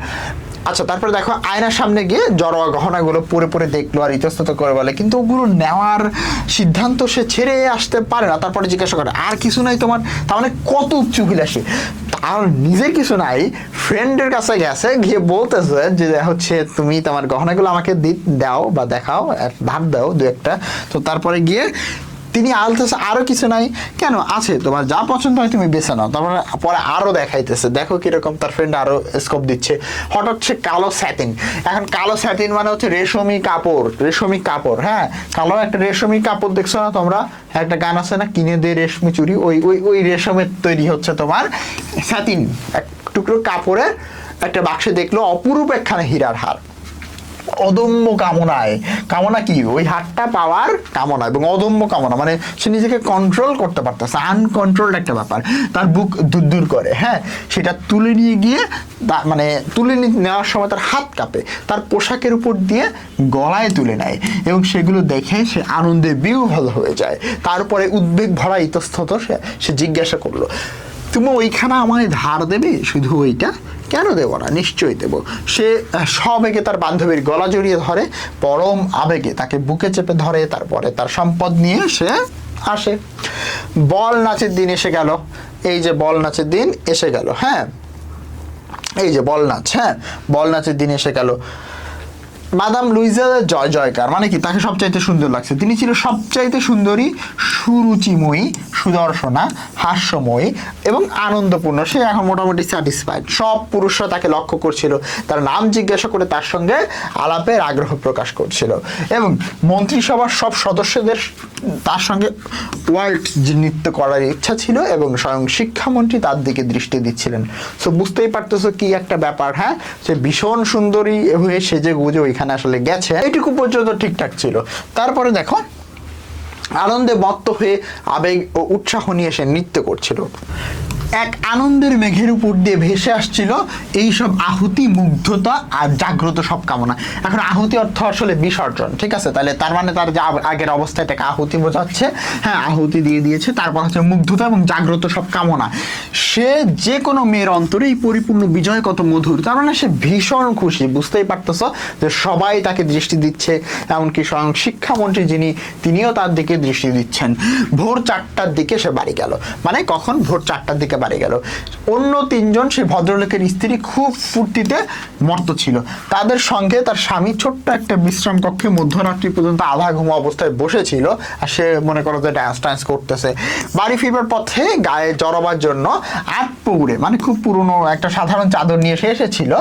আচ্ছা, তারপরে দেখো আয়নার সামনে গিয়ে জড়োয়া গহনাগুলো পরে দেখলো আর ইতস্তত করে বলে, কিন্তু ওগুলো নেওয়ার সিদ্ধান্ত সে ছেড়ে আসতে পারে না। তারপরে জিজ্ঞাসা করে, আর কিছু নাই তোমার? তার মানে কত উচ্চ বিলাসী। আর নিজের কিছু নাই, ফ্রেন্ডের কাছে গেছে, গিয়ে বলতেছে যে হচ্ছে তুমি তোমার গহনাগুলো আমাকে দাও বা দেখাও, ধার দাও দু একটা। তো তারপরে গিয়ে তিনি আলতেছে আরো কিছু নাই, কেন আছে তোমার যা পছন্দ হয় তুমি বেছে নাও। তারপরে পরে আরো দেখাইতেছে, দেখো কিরকম, তার ফ্রেন্ড আরো স্কোপ দিচ্ছে। হঠাৎ সে কালো স্যাটিন, এখন কালো স্যাটিন মানে হচ্ছে রেশমি কাপড়, রেশমি কাপড়, হ্যাঁ কালো একটা রেশমি কাপড় দেখছো না তোমরা, একটা গান আছে না, কিনে দে রেশমি চুরি, ওই ওই ওই রেশমের তৈরি হচ্ছে তোমার স্যাটিন, এক টুকরো কাপড়ের একটা বাক্সে দেখলো অপরূপ একখানা হীরার হার। অদম্য কামনায়, কামনা কি ওই হারটা পাওয়ার কামনা, এবং অদম্য কামনা মানে সে নিজেকে কন্ট্রোল করতে পারতেছে, আনকন্ট্রোলড একটা ব্যাপার, তার বুক দূর করে, হ্যাঁ সেটা তুলে নিয়ে গিয়ে মানে তুলে নেওয়ার সময় তার হাত কাঁপে, তার পোশাকের উপর দিয়ে গলায় তুলে নেয়, এবং সেগুলো দেখে সে আনন্দে বিহ্বল হয়ে যায়। তারপরে উদ্বেগ ভরা ইতস্তত সে জিজ্ঞাসা করলো, তুমি ওইখানে আমায় ধার দেবে? শুধু ওইটা? কেন দেবো না, নিশ্চয়ই দেবো। সে সবেগে তার বান্ধবীর গলা জড়িয়ে ধরে, পরম আবেগে তাকে বুকে চেপে ধরে, তারপরে তার সম্পদ নিয়ে সে আসে। বল নাচের দিন এসে গেল, এই যে বল নাচের দিন এসে গেল, হ্যাঁ এই যে বল নাচ, হ্যাঁ বল নাচের দিন এসে গেল। মাদাম লুইজেলের জয় জয়কার, মানে কি তাকে সবচাইতে সুন্দর লাগছে, তিনি ছিল সবচাইতে সুন্দরী, সুরুচিময়ী, সুদর্শনা, হাস্যময়ী এবং আনন্দপূর্ণ। সে এখন মোটামুটি স্যাটিসফাইড, সব পুরুষরা তাকে লক্ষ্য করছিল, তার নাম জিজ্ঞাসা করে তার সঙ্গে আলাপের আগ্রহ প্রকাশ করছিল, এবং মন্ত্রিসভার সব সদস্যদের তার সঙ্গে ওয়ার্ল্ড নৃত্য করার ইচ্ছা ছিল, এবং স্বয়ং শিক্ষামন্ত্রী তার দিকে দৃষ্টি দিচ্ছিলেন। সো বুঝতেই পারতেছো কি একটা ব্যাপার, হ্যাঁ সে ভীষণ সুন্দরী হয়ে সেজে গুজে ওইখানে আসলে গেছে, এইটুকু পর্যন্ত ঠিকঠাক ছিল। তারপরে দেখো আনন্দে মত্ত হয়ে আবেগ ও উৎসাহ নিয়ে সে নৃত্য করছিল। এক আনন্দের মেঘের উপর দিয়ে ভেসে আসছিল এইসব আহুতি, মুগ্ধতা আর জাগ্রত সব কামনা। এখন আহুতি অর্থ আসলে বিসর্জন, ঠিক আছে, তাহলে তার মানে তার যে আগের অবস্থা এটাকে আহুতি বোঝাচ্ছে, হ্যাঁ আহুতি দিয়ে দিয়েছে। তারপর হচ্ছে মুগ্ধতা এবং জাগ্রত সব কামনা। সে যে কোনো মেয়ের অন্তরে এই পরিপূর্ণ বিজয় কত মধুর, তার মানে সে ভীষণ খুশি। বুঝতেই পারতেছো যে সবাই তাকে দৃষ্টি দিচ্ছে, এমনকি স্বয়ং শিক্ষামন্ত্রী যিনি তিনিও তার দিকে দৃষ্টি দিচ্ছেন। ভোর 4টার দিকে সে বাড়ি গেল, মানে কখন ভোর 4টার দিকে বাড়ি গেল। অন্য 3জন সেই ভদ্রলোকের স্ত্রী খুব ফুর্তিতে মত্ত ছিল, তাদের সঙ্গে তার স্বামী ছোট্ট একটা বিশ্রাম কক্ষে মধ্যরাত্রি পর্যন্ত আধা ঘুম অবস্থায় বসেছিল, আর সে মনে করো যে ডান্স করতেছে। বাড়ি ফিরবার পথে গায়ে জড়াবার জন্য 8 পুকুরে, মানে খুব পুরনো একটা সাধারণ চাদর নিয়ে সে এসেছিল,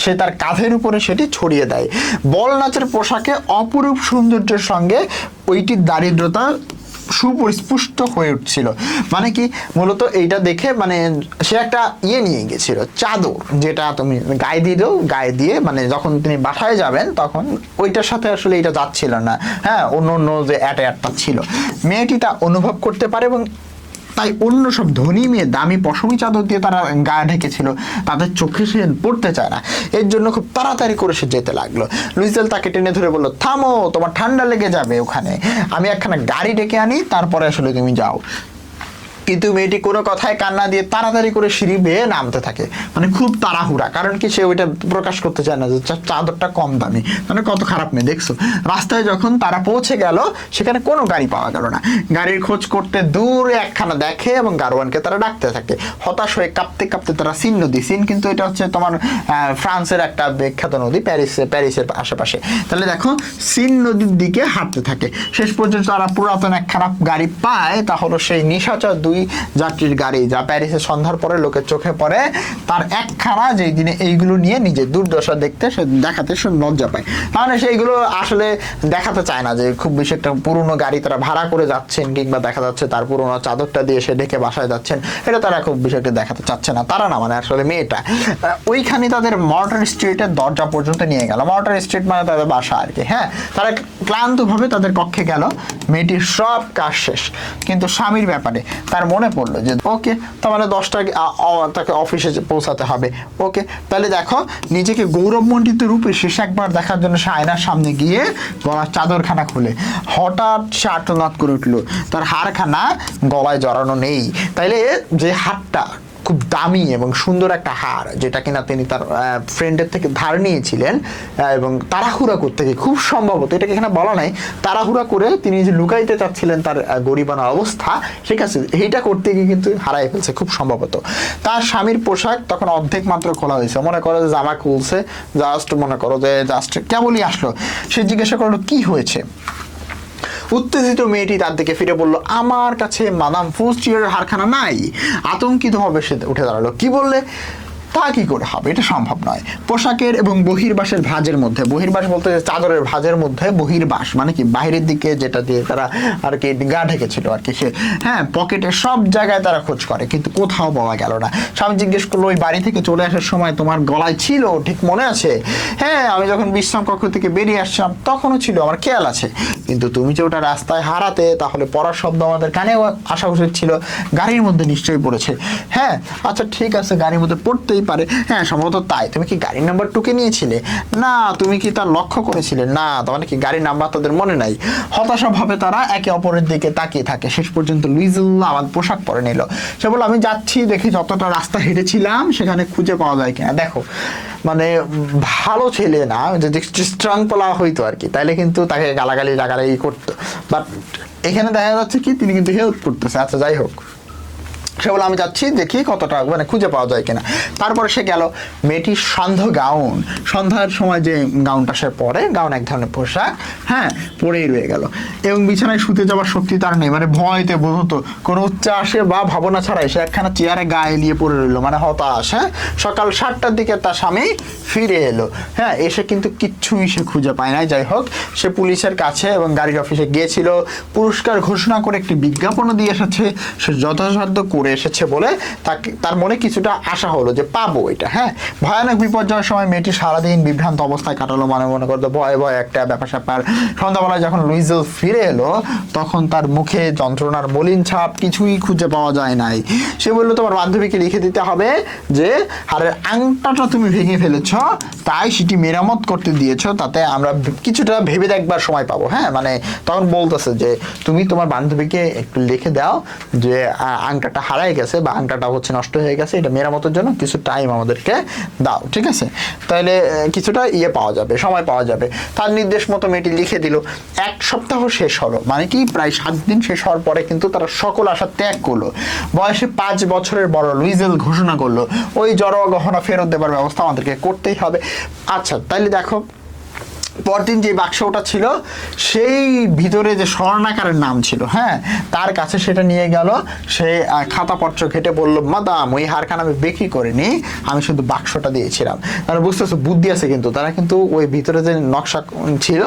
সে তার কাঁধের উপরে সেটি ছড়িয়ে দেয়। বল নাচের পোশাকে অপরূপ সৌন্দর্যের সঙ্গে ওইটির দারিদ্রতা সুপরিস্পুষ্ট হয়ে উঠছিল। মানে কি মূলত এইটা দেখে মানে সে একটা নিয়ে গেছিল, চাদর, যেটা তুমি গায়ে দিয়ে দাও, গায়ে দিয়ে মানে যখন তিনি বাসায় যাবেন তখন ওইটার সাথে আসলে এটা যাচ্ছিল না, হ্যাঁ অন্য যে অ্যাটায়ারটা ছিল। মেয়েটি তা অনুভব করতে পারে, এবং তাই অন্য সব ধনী মেয়ে দামি পশমি চাদর দিয়ে তারা গায়ে ঢেকেছিল, তাদের চোখে সে পড়তে চায় না, এর জন্য খুব তাড়াতাড়ি করে সে যেতে লাগলো। লুইজেল তাকে টেনে ধরে বলল, থামো, তোমার ঠান্ডা লেগে যাবে ওখানে, আমি একখানা গাড়ি ডেকে আনি, তারপরে আসলে তুমি যাও। কিন্তু মেয়েটি কোনো কথায় কান্না দিয়ে তাড়াতাড়ি করে সিঁড়ি বেয়ে নামতে থাকে, মানে খুব তাড়াহুড়া, কারণ কি সে ওইটা প্রকাশ করতে চায় না যে চাদরটা কম দামি, মানে কত খারাপ মেয়ে দেখছো। রাস্তায় যখন তারা পৌঁছে গেল সেখানে কোনো গাড়ি পাওয়া গেল না। গাড়ির খোঁজ করতে দূরে একখানা দেখে এবং গারোয়ানকে তারা ডাকতে থাকে। হতাশ হয়ে কাঁপতে কাঁপতে তারা সিন নদী, সিন কিন্তু এটা হচ্ছে তোমার ফ্রান্সের একটা বিখ্যাত নদী, প্যারিসের আশেপাশে। তাহলে দেখো সিন নদীর দিকে হাঁটতে থাকে। শেষ পর্যন্ত তারা পুরাতন একখানা গাড়ি পায়, তা হলো সেই নিশাচর 2 যাত্রীর গাড়ি, যা প্যারিসে সন্ধ্যার পরে লোকের চোখে পড়ে। তার একখানা যেই দিনে এইগুলো নিয়ে নিজের দুর্দশা দেখাতে সে লজ্জা পায়, তাহলে সেইগুলো আসলে দেখাতে চায় না যে খুব বেশি একটা পুরনো গাড়ি তারা ভাড়া করে যাচ্ছেন, কিংবা দেখা যাচ্ছে তার পুরোনো চাদরটা দিয়ে সে ডেকে বাসায় যাচ্ছেন, এটা তারা খুব বেশি একটা দেখাতে চাচ্ছে না। তারা না, মানে আসলে মেয়েটা ওইখানে তাদের মর্টার স্ট্রিটের দরজা পর্যন্ত নিয়ে গেল। মর্টার স্ট্রিট মানে তাদের বাসা আর কি, হ্যাঁ। তারা ক্লান্তভাবে তাদের কক্ষে গেল, মেয়েটির সব কাজ শেষ, কিন্তু স্বামীর ব্যাপারে তার মনে পড়লো যে ওকে তাহলে 10টা তাকে অফিসে পৌঁছাতে হবে। ওকে, তাহলে দেখো নিজেকে গৌরবমণ্ডিত রূপে শেষ একবার দেখার জন্য সে আয়নার সামনে গিয়ে গলার চাদরখানা খুলে হঠাৎ সে আর্তনাদ করে উঠলো, তার হাড়খানা গলায় জড়ানো নেই। তাইলে যে হাতটা খুব দামি এবং সুন্দর একটা হার, যেটা কিনা তিনি তার ফ্রেন্ডের থেকে ধার নিয়েছিলেন এবং তাড়াহুড়া করতে গিয়ে, খুব সম্ভবত এটাকে এখানে বলা নাই, তাড়াহুড়া করে তিনি যে লুকাইতে চাচ্ছিলেন তার গরিবানা অবস্থা, ঠিক আছে, এইটা করতে গিয়ে কিন্তু হারাই ফেলছে খুব সম্ভবত। তার স্বামীর পোশাক তখন অর্ধেক মাত্র খোলা হয়েছে, মনে করো যে জামা খুলছে, জাস্ট মনে করো যে জাস্ট কেবলই আসলো। সে জিজ্ঞাসা করলো কি হয়েছে। উত্তেজিত মেয়েটি তার দিকে ফিরে বলল, আমার কাছে মাদাম ফোস্টিয়ারের হারখানা নাই। আতঙ্কিত ভাবে সে উঠে দাঁড়ালো। কি বললে? তা কি করে হবে, এটা সম্ভব নয়। পোশাকের এবং বহির্বাসের ভাঁজের মধ্যে, বহির্বাস বলতে চাদরের ভাঁজের মধ্যে বহির্বাস মানে কি বাইরের দিকে যেটা দিয়ে তারা আর কি গা ঢেকেছিল আর কি, সে হ্যাঁ পকেটে সব জায়গায় তারা খোঁজ করে কিন্তু কোথাও পাওয়া গেল না। স্বামী জিজ্ঞেস করলো, ওই বাড়ি থেকে চলে আসার সময় তোমার গলায় ছিল, ঠিক মনে আছে? হ্যাঁ, আমি যখন বিশ্রাম কক্ষ থেকে বেরিয়ে আসছিলাম তখনও ছিল, আমার খেয়াল আছে। কিন্তু তুমি যে ওটা রাস্তায় হারাতে, তাহলে পড়ার শব্দ আমাদের কানেও আসা উচিত ছিল। গাড়ির মধ্যে নিশ্চয়ই পড়েছে। হ্যাঁ আচ্ছা ঠিক আছে, গাড়ির মধ্যে পড়তেই পারে, হ্যাঁ সম্ভবত তাই। তুমি কি গাড়ির নাম্বার টুকে নিয়েছিলে? না। তুমি কি তার লক্ষ্য করেছিলে? না। তার কি গাড়ির নাম্বার তাদের মনে নাই? হতাশা ভাবে তারা একে অপরের দিকে তাকিয়ে থাকে। শেষ পর্যন্ত লুইজুল্লাহ আমার পোশাক পরে নিল। সে বলল, আমি যাচ্ছি, দেখি যতটা রাস্তা হেঁটেছিলাম সেখানে খুঁজে পাওয়া যায় কিনা। দেখো মানে ভালো ছেলে না, যদি স্ট্রং পোলা হইতো আর কি, তাইলে কিন্তু তাকে গালাগালি লাগালাগি করতো। বাট এখানে দেখা যাচ্ছে কি তিনি কিন্তু হেল্প করতেছে। আচ্ছা যাই হোক, সে বলে, আমি যাচ্ছি, দেখি কতটা মানে খুঁজে পাওয়া যায় কিনা। তারপরে সে গেল। মেয়েটির সন্ধ্যা গাউন, সন্ধ্যার সময় যে গাউনটা সে পরে, গাউন এক ধরনের পোশাক, হ্যাঁ পরেই রয়ে গেল। এবং বিছানায় শুতে যাওয়ার শক্তি তার নেই, মানে ভয়তে বোধত কোনো উচ্চাসে বা ভাবনা ছাড়াই সে একখানা চেয়ারে গায়ে নিয়ে পড়ে রইল, মানে হতাশ। হ্যাঁ, সকাল 7টার দিকে তার স্বামী ফিরে এলো। হ্যাঁ, এসে কিন্তু কিচ্ছুই সে খুঁজে পায় নাই। যাই হোক, সে পুলিশের কাছে এবং গাড়ির অফিসে গিয়েছিল, পুরস্কার ঘোষণা করে একটি বিজ্ঞাপনও দিয়ে এসেছে। সে যথাসাধ্য করে এসেছে বলে তার মনে কিছুটা আশা হলো যে পাবো এটা। হ্যাঁ, ভয়ানক বিপর্যয়ের সময় মেয়েটি সারাদিন বিভ্রান্ত অবস্থায় কাটালো, মনে করতো ভয় ভয় একটা ব্যাপার স্যাপার। সন্ধ্যাবেলায় যখন লুইজেল ফিরে এলো তখন তার মুখে যন্ত্রণার মলিন ছাপ, কিছুই খুঁজে পাওয়া যায় নাই। সে বললো, তোমার বান্ধবীকে লিখে দিতে হবে যে হারের আংটাটা তুমি ভেঙে ফেলেছ, তাই সেটি মেরামত করতে দিয়েছ, তাতে আমরা কিছুটা ভেবে দেখবার সময় পাবো। হ্যাঁ, মানে তখন বলতেছে যে তুমি তোমার বান্ধবীকে একটু লিখে দাও যে আংটাটা হারাই গেছে বা আংটাটা হচ্ছে নষ্ট হয়ে গেছে, এটা মেরামতের জন্য কিছু টাইম আমাদেরকে দাও, ঠিক আছে? তাহলে কিছুটা পাওয়া যাবে, সময় পাওয়া যাবে। তার নির্দেশ মতো মেয়েটি লিখে দিল। 1 সপ্তাহ শেষ হলো, মানে কি প্রায় 7 দিন শেষ হওয়ার পরে কিন্তু তারা সকল আশা ত্যাগ করলো। বয়সে 5 বছরের বড় লুইজেল ঘোষণা করলো, ওই জড়োয়া গহনা ফেরত দেবার ব্যবস্থা আমাদেরকে করতেই হবে। আচ্ছা তাইলে দেখো, পরদিন যে বাক্সটা ছিল সেই ভিতরে যে স্বর্ণাকারের নাম ছিল, হ্যাঁ তার কাছে সেটা নিয়ে গেল। সে খাতাপত্র ঘেটে বলল, মাদাম ওই হারখানা আমি বিক্রি করিনি, আমি শুধু বাক্সটা দিয়েছিলাম। তারা বুঝতেছে বুদ্ধি আছে, কিন্তু তারা কিন্তু ওই ভিতরে যে নকশা ছিল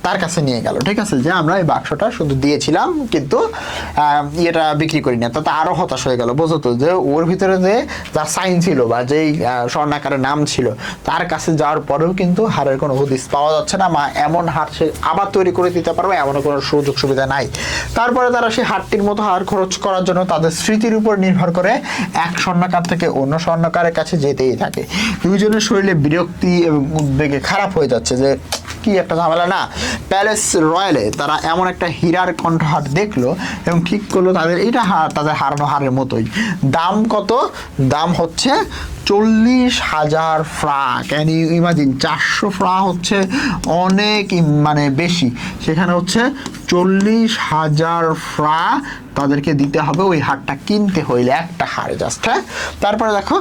তার কাছে নিয়ে গেল, ঠিক আছে, যে আমরা এই বাক্সটা শুধু দিয়েছিলাম কিন্তু এটা বিক্রি করি না। তাতে আরো হতাশ হয়ে গেল, বুঝতো যে ওর ভিতরে যে যার সাইন ছিল বা যেই স্বর্ণাকারের নাম ছিল তার কাছে যাওয়ার পরেও কিন্তু হারের কোনো হদিস পাওয়া যাচ্ছে না। মা এমন হার সে আবার তৈরি করে দিতে পারবে এমন কোনো সুযোগ সুবিধা নাই। তারপরে তারা সেই হারটির মতো হার খরচ করার জন্য তাদের স্মৃতির উপর নির্ভর করে এক স্বর্ণকার থেকে অন্য স্বর্ণকারের কাছে যেতেই থাকে। দুইজনের শরীরে বিরক্তি এবং উদ্বেগে খারাপ হয়ে যাচ্ছে যে কি একটা ঝামেলা না। প্যালেস রয়্যালে তারা এমন একটা হীরার কণ্ঠহার দেখলো এবং ঠিক করলো তাদের এটা হার তাদের হারানো হারের মতোই। দাম কত? দাম হচ্ছে 40,000 ফ্রা। Can you imagine? 400 ফ্রা হচ্ছে অনেক মানে বেশি, সেখানে হচ্ছে 40,000 ফ্রা তাদেরকে দিতে হবে ওই হারটা কিনতে হইলে, একটা হার জাস্ট। হ্যাঁ, তারপরে দেখো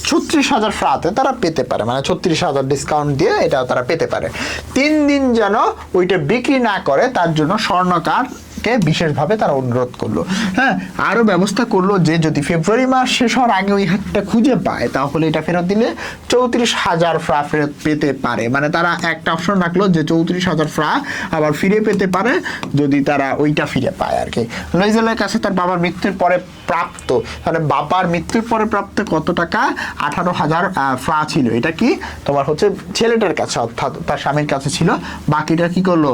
36,000 ফ্রাতে তারা পেতে পারে, মানে 36,000 ডিসকাউন্ট দিয়ে এটা তারা পেতে পারে। 3 দিন যেন ওইটা বিক্রি না করে তার জন্য স্বর্ণকার কে বিশেষভাবে তারা অনুরোধ করলো। হ্যাঁ, আরো ব্যবস্থা করলো যে যদি ফেব্রুয়ারি মাস শেষ হওয়ার আগে ওই হারটা খুঁজে পায় তাহলে এটা ফেরত দিলে 34,000 ফ্রা ফেরত পেতে পারে। মানে তারা একটা অপশন রাখলো যে 34,000 ফ্রা আবার ফিরে পেতে পারে যদি তারা ওইটা ফিরে পায় আর কি। লুইজেলের কাছে তার বাবার মৃত্যুর পরে প্রাপ্ত, মানে বাবার মৃত্যুর পরে প্রাপ্ত কত টাকা? 18,000 ফ্রা ছিল। এটা কি তোমার হচ্ছে ছেলেটার কাছে অর্থাৎ তার স্বামীর কাছে ছিল, বাকিটা কি করলো?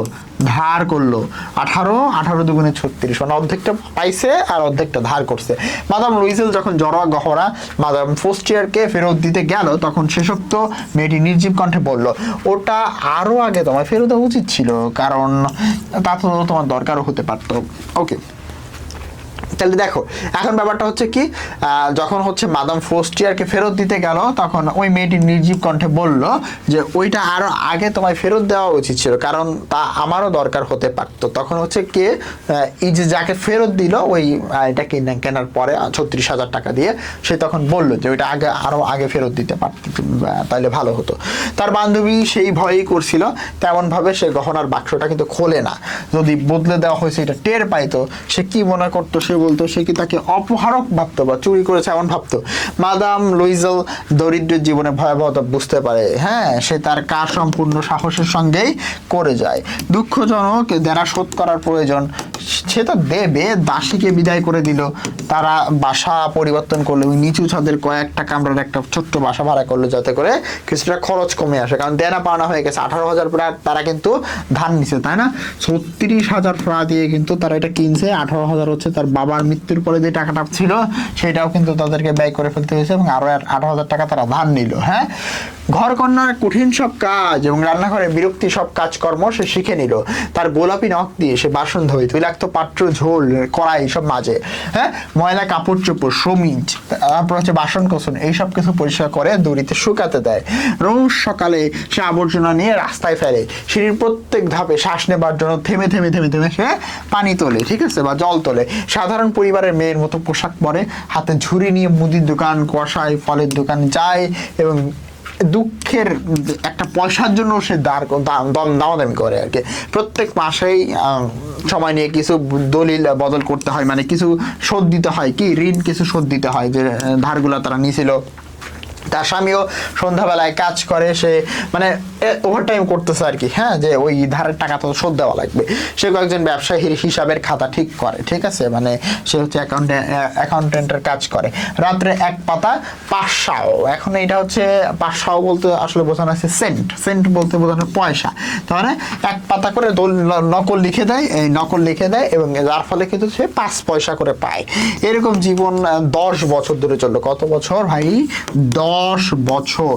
ধার করলো। 18 দুগুণে 36, মানে অর্ধেকটা পাইছে আর অর্ধেকটা ধার করছে। মাদাম লুইজেল যখন জড়োয়া গহনা মাদাম ফোস্টিয়ারকে ফেরত দিতে গেল তখন শেষোক্ত মেয়েটি নির্জীব কণ্ঠে বলল, ওটা আরো আগে তোমায় ফেরত দেওয়া উচিত ছিল, কারণ তা তো তোমার দরকারও হতে পারতো। ওকে, তাহলে দেখো এখন ব্যাপারটা হচ্ছে কি, যখন হচ্ছে মাদাম ফোস্টিয়ারকে ফেরত দিতে গেল তখন ওই মেয়েটি নির্জীব কণ্ঠে বলল যে ওইটা আরো আগে তোমায় ফেরত দেওয়া উচিত ছিল, কারণ তা আমারও দরকার হতে পারতো। তখন হচ্ছে কে, এই যে যাকে ফেরত দিল ওই এটা কেনার পরে 36,000 টাকা দিয়ে, সে তখন বলল যে ওইটা আরো আগে ফেরত দিতে পারত, তাহলে ভালো হতো। তার বান্ধবী সেই ভয়ই করছিল, তেমন ভাবে সে গহনার বাক্সটা কিন্তু খোলে না। যদি বদলে দেওয়া হয়েছে এটা টের পাইতো, সে কি মনে করতো, সে বলতো সে কি তাকে অপহারক ভাবতো বা চুরি করেছে এমন ভাবতো। মাদাম লুইজেল দরিদ্রের জীবনে ভয়াবহতা বুঝতে পারে, হ্যাঁ, সে তার কাজ সম্পূর্ণ সাহসের সঙ্গেই করে যায়। দুঃখজনক, দেনা শোধ করার প্রয়োজন, সে তো দেবে। দাসীকে বিদায় করে দিল, তারা বাসা পরিবর্তন করলো, নিচু ছাদের কয়েকটা কামরার একটা ছোট্ট বাসা ভাড়া করলো যাতে করে কিছুটা খরচ কমে আসে, কারণ দেনা পাওনা হয়ে গেছে। 18,000 তারা কিন্তু ধার নিছে, তাই না? 36,000 ফ্রা দিয়ে কিন্তু তারা এটা কিনছে। 18,000 হচ্ছে তার বাবার মৃত্যুর পরে যে টাকাটা ছিল সেটাও কিন্তু তাদেরকে ব্যয় করে ফেলতে হয়েছে, এবং আরো 18,000 টাকা তারা ধার নিল। হ্যাঁ, ঘর কন্যার কঠিন সব কাজ এবং রান্নাঘরে বিরক্তি সব কাজকর্ম সে শিখে নিল। তার গোলাপি নখ দিয়ে সে বাসন ধোয়, তৈলাক্ত পাত্র, ঝোল, কড়াই সব মাঝে, হ্যাঁ, ময়লা কাপড় চোপড়, সমিজ, তারপর হচ্ছে বাসন কোসন এইসব কিছু পরিষ্কার করে দড়িতে শুকাতে দেয়। রোজ সকালে সে আবর্জনা নিয়ে রাস্তায় ফেলে। সিঁড়ির প্রত্যেক ধাপে শ্বাস নেবার জন্য থেমে থেমে থেমে থেমে সে পানি তোলে, ঠিক আছে, বা জল তোলে। সাধারণ পরিবারের মেয়ের মতো পোশাক পরে, হাতে ঝুড়ি নিয়ে মুদির দোকান, কষাই, ফলের দোকান যায়, এবং দুঃখের একটা পয়সার জন্য সে দামাদামি করে আর কি। প্রত্যেক মাসেই সময় নিয়ে কিছু দলিল বদল করতে হয়, মানে কিছু শোধ দিতে হয়, কি ঋণ কিছু শোধ দিতে হয় যে ধারগুলা তারা নিয়েছিল। তার স্বামীও সন্ধ্যাবেলায় কাজ করে, সে মানে ওভারটাইম করতেছে আর কি, হ্যাঁ, যে ওই ধারের টাকা তো শোধ দেওয়া লাগবে। সে কয়েকজন ব্যবসায়ীর হিসাবের খাতা ঠিক করে, ঠিক আছে, মানে সে হচ্ছে অ্যাকাউন্টেন্টের কাজ করে। রাত্রে এক পাতা 500, এখন এটা হচ্ছে 500 বলতে আসলে বোঝানো আছে সেন্ট, সেন্ট বলতে বোঝানো পয়সা। তাহলে এক পাতা করে নকল লিখে দেয়, এই নকল লিখে দেয়, এবং যার ফলে কিন্তু সে 5 পয়সা করে পায়। এরকম জীবন 10 বছর ধরে চললো। কত বছর ভাই? 10 বছর।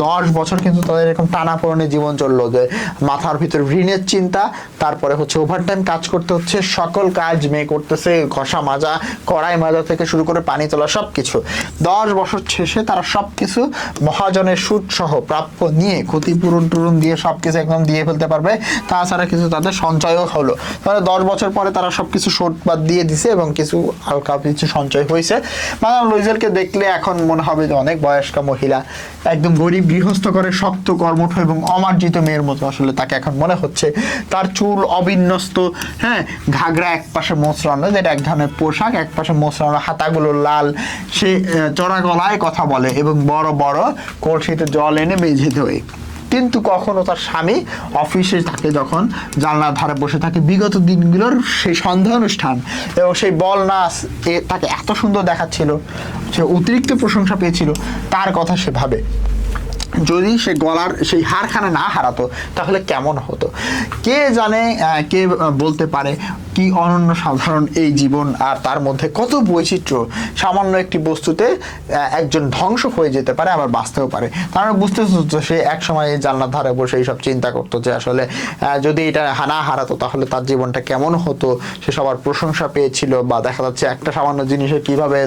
10 বছর কিন্তু তাদের এরকম টানাপোড়েনে জীবন চললো, যে মাথার ভিতর ঋণের চিন্তা, তারপরে হচ্ছে ওভারটাইম কাজ করতে হচ্ছে, সকল কাজ মেয়ে করতেছে, ঘষা মাজা, কড়াই মাজা থেকে শুরু করে পানি তোলা সবকিছু। 10 বছর শেষে তারা সবকিছু মহাজনের সুদ সহ প্রাপ্য নিয়ে ক্ষতিপূরণ টুরন দিয়ে সবকিছু একদম দিয়ে ফেলতে পারবে। তাছাড়া কিছু তাদের সঞ্চয়ও হলো। তাহলে 10 বছর পরে তারা সবকিছু শোধ বাদ দিয়ে দিছে এবং কিছু হালকা কিছু সঞ্চয় হয়েছে। মাদাম লুইজেলকে দেখলে এখন মনে হবে যে অনেক বয়স্কা মহিলা, একদম গরিব গৃহস্থ করে শক্ত কর্মঠ এবং অমার্জিত মেয়ের মতো আসলে তাকে এখন মনে হচ্ছে। তার চুল অবিন্যস্ত, হ্যাঁ, ঘাগরা এক পাশে মোচড়ানো, যেটা এক ধরনের পোশাক, এক পাশে মোচড়ানো, হাতাগুলো লাল। সে চড়া গলায় কথা বলে এবং বড় বড় কলসিতে জল এনে মেঝে ধোয়। কিন্তু কখনো তার স্বামী অফিসে থাকে, যখন জানলার ধারে বসে থাকে বিগত দিনগুলোর সেই সন্ধ্যা অনুষ্ঠান এবং সেই বল নাচ তাকে এত সুন্দর দেখাচ্ছিল, সে অতিরিক্ত প্রশংসা পেয়েছিল, তার কথা সে ভাবে যদি সে গলার সেই হারখানা না হারাতো তাহলে কেমন হতো। কে জানে, কে বলতে পারে কি অনন্য সাধারণ এই জীবন, আর তার মধ্যে কত বৈচিত্র্য। সামান্য একটি বস্তুতে একজন ধ্বংস হয়ে যেতে পারে, আবার বাঁচতেও পারে। তারা বুঝতে সে এক সময় জানলার ধারে বসে এইসব চিন্তা করতো যে আসলে যদি এটা না হারাতো তাহলে তার জীবনটা কেমন হতো। সে সবার প্রশংসা পেয়েছিল, বা দেখা যাচ্ছে একটা সামান্য জিনিসে কিভাবে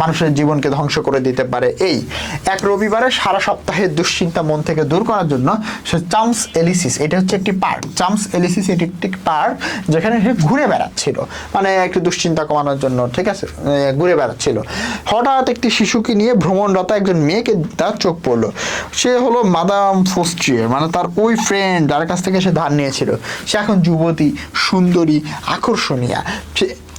মানুষের জীবনকে ধ্বংস করে দিতে পারে। এই এক রবিবারে সারা সপ্তাহের দুশ্চিন্তা মন থেকে দূর করার জন্য সে চামস এলিসিস, এটা হচ্ছে একটি পার্ক, চামস এলিসিস এটি একটি পার্ক যেখানে সে ঘুরে বেড়াচ্ছিল, মানে একটু দুশ্চিন্তা কমানোর জন্য, ঠিক আছে, ঘুরে বেড়াচ্ছিল। হঠাৎ একটি শিশুকে নিয়ে ভ্রমণরত একজন মেয়েকে তার চোখ পড়লো। সে হলো মাদাম ফোস্ট্রিয়ার, মানে তার ওই ফ্রেন্ড যার কাছ থেকে সে ধার নিয়েছিল। সে এখন যুবতী, সুন্দরী, আকর্ষণীয়।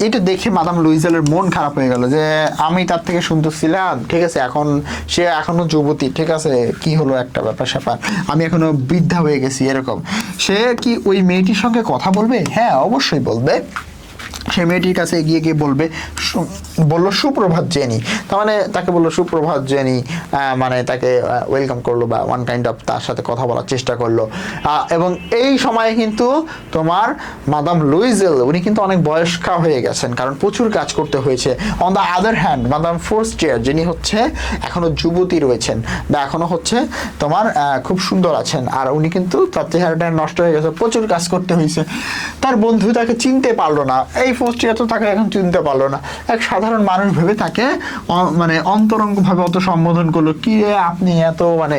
এটা দেখে মাদাম লুইজেলের মন খারাপ হয়ে গেল যে আমি তার থেকে সুন্দর ছিলাম, ঠিক আছে, এখন সে এখনো যুবতী, ঠিক আছে, কি হলো একটা ব্যাপার স্যাপার, আমি এখনো বৃদ্ধা হয়ে গেছি এরকম। সে কি ওই মেয়েটির সঙ্গে কথা বলবে? হ্যাঁ, অবশ্যই বলবে। সে মেয়েটির কাছে এগিয়ে গিয়ে বললো সুপ্রভাত জেনি, তার মানে তাকে বললো সুপ্রভাত জেনি, মানে তাকে ওয়েলকাম করলো বা ওয়ান কাইন্ড অফ তার সাথে কথা বলার চেষ্টা করলো। এবং এই সময়ে কিন্তু তোমার মাদাম লুইজেল উনি কিন্তু অনেক বয়স্কা হয়ে গেছেন, কারণ প্রচুর কাজ করতে হয়েছে। On the other hand madam Fostier যিনি হচ্ছে এখনো যুবতী রয়েছেন, বা এখনো হচ্ছে তোমার খুব সুন্দর আছেন, আর উনি কিন্তু তার চেহারাটা নষ্ট হয়ে গেছে, প্রচুর কাজ করতে হয়েছে। তার বন্ধু তাকে চিনতে পারলো না। এই ফার্স্ট ইয়ার তো তাকে এখন চিনতে পারলো না, এক সাধারণ মানুষ ভেবে তাকে মানে অন্তরঙ্গ ভাবে অত সম্বোধন করলো, কি রে আপনি এত মানে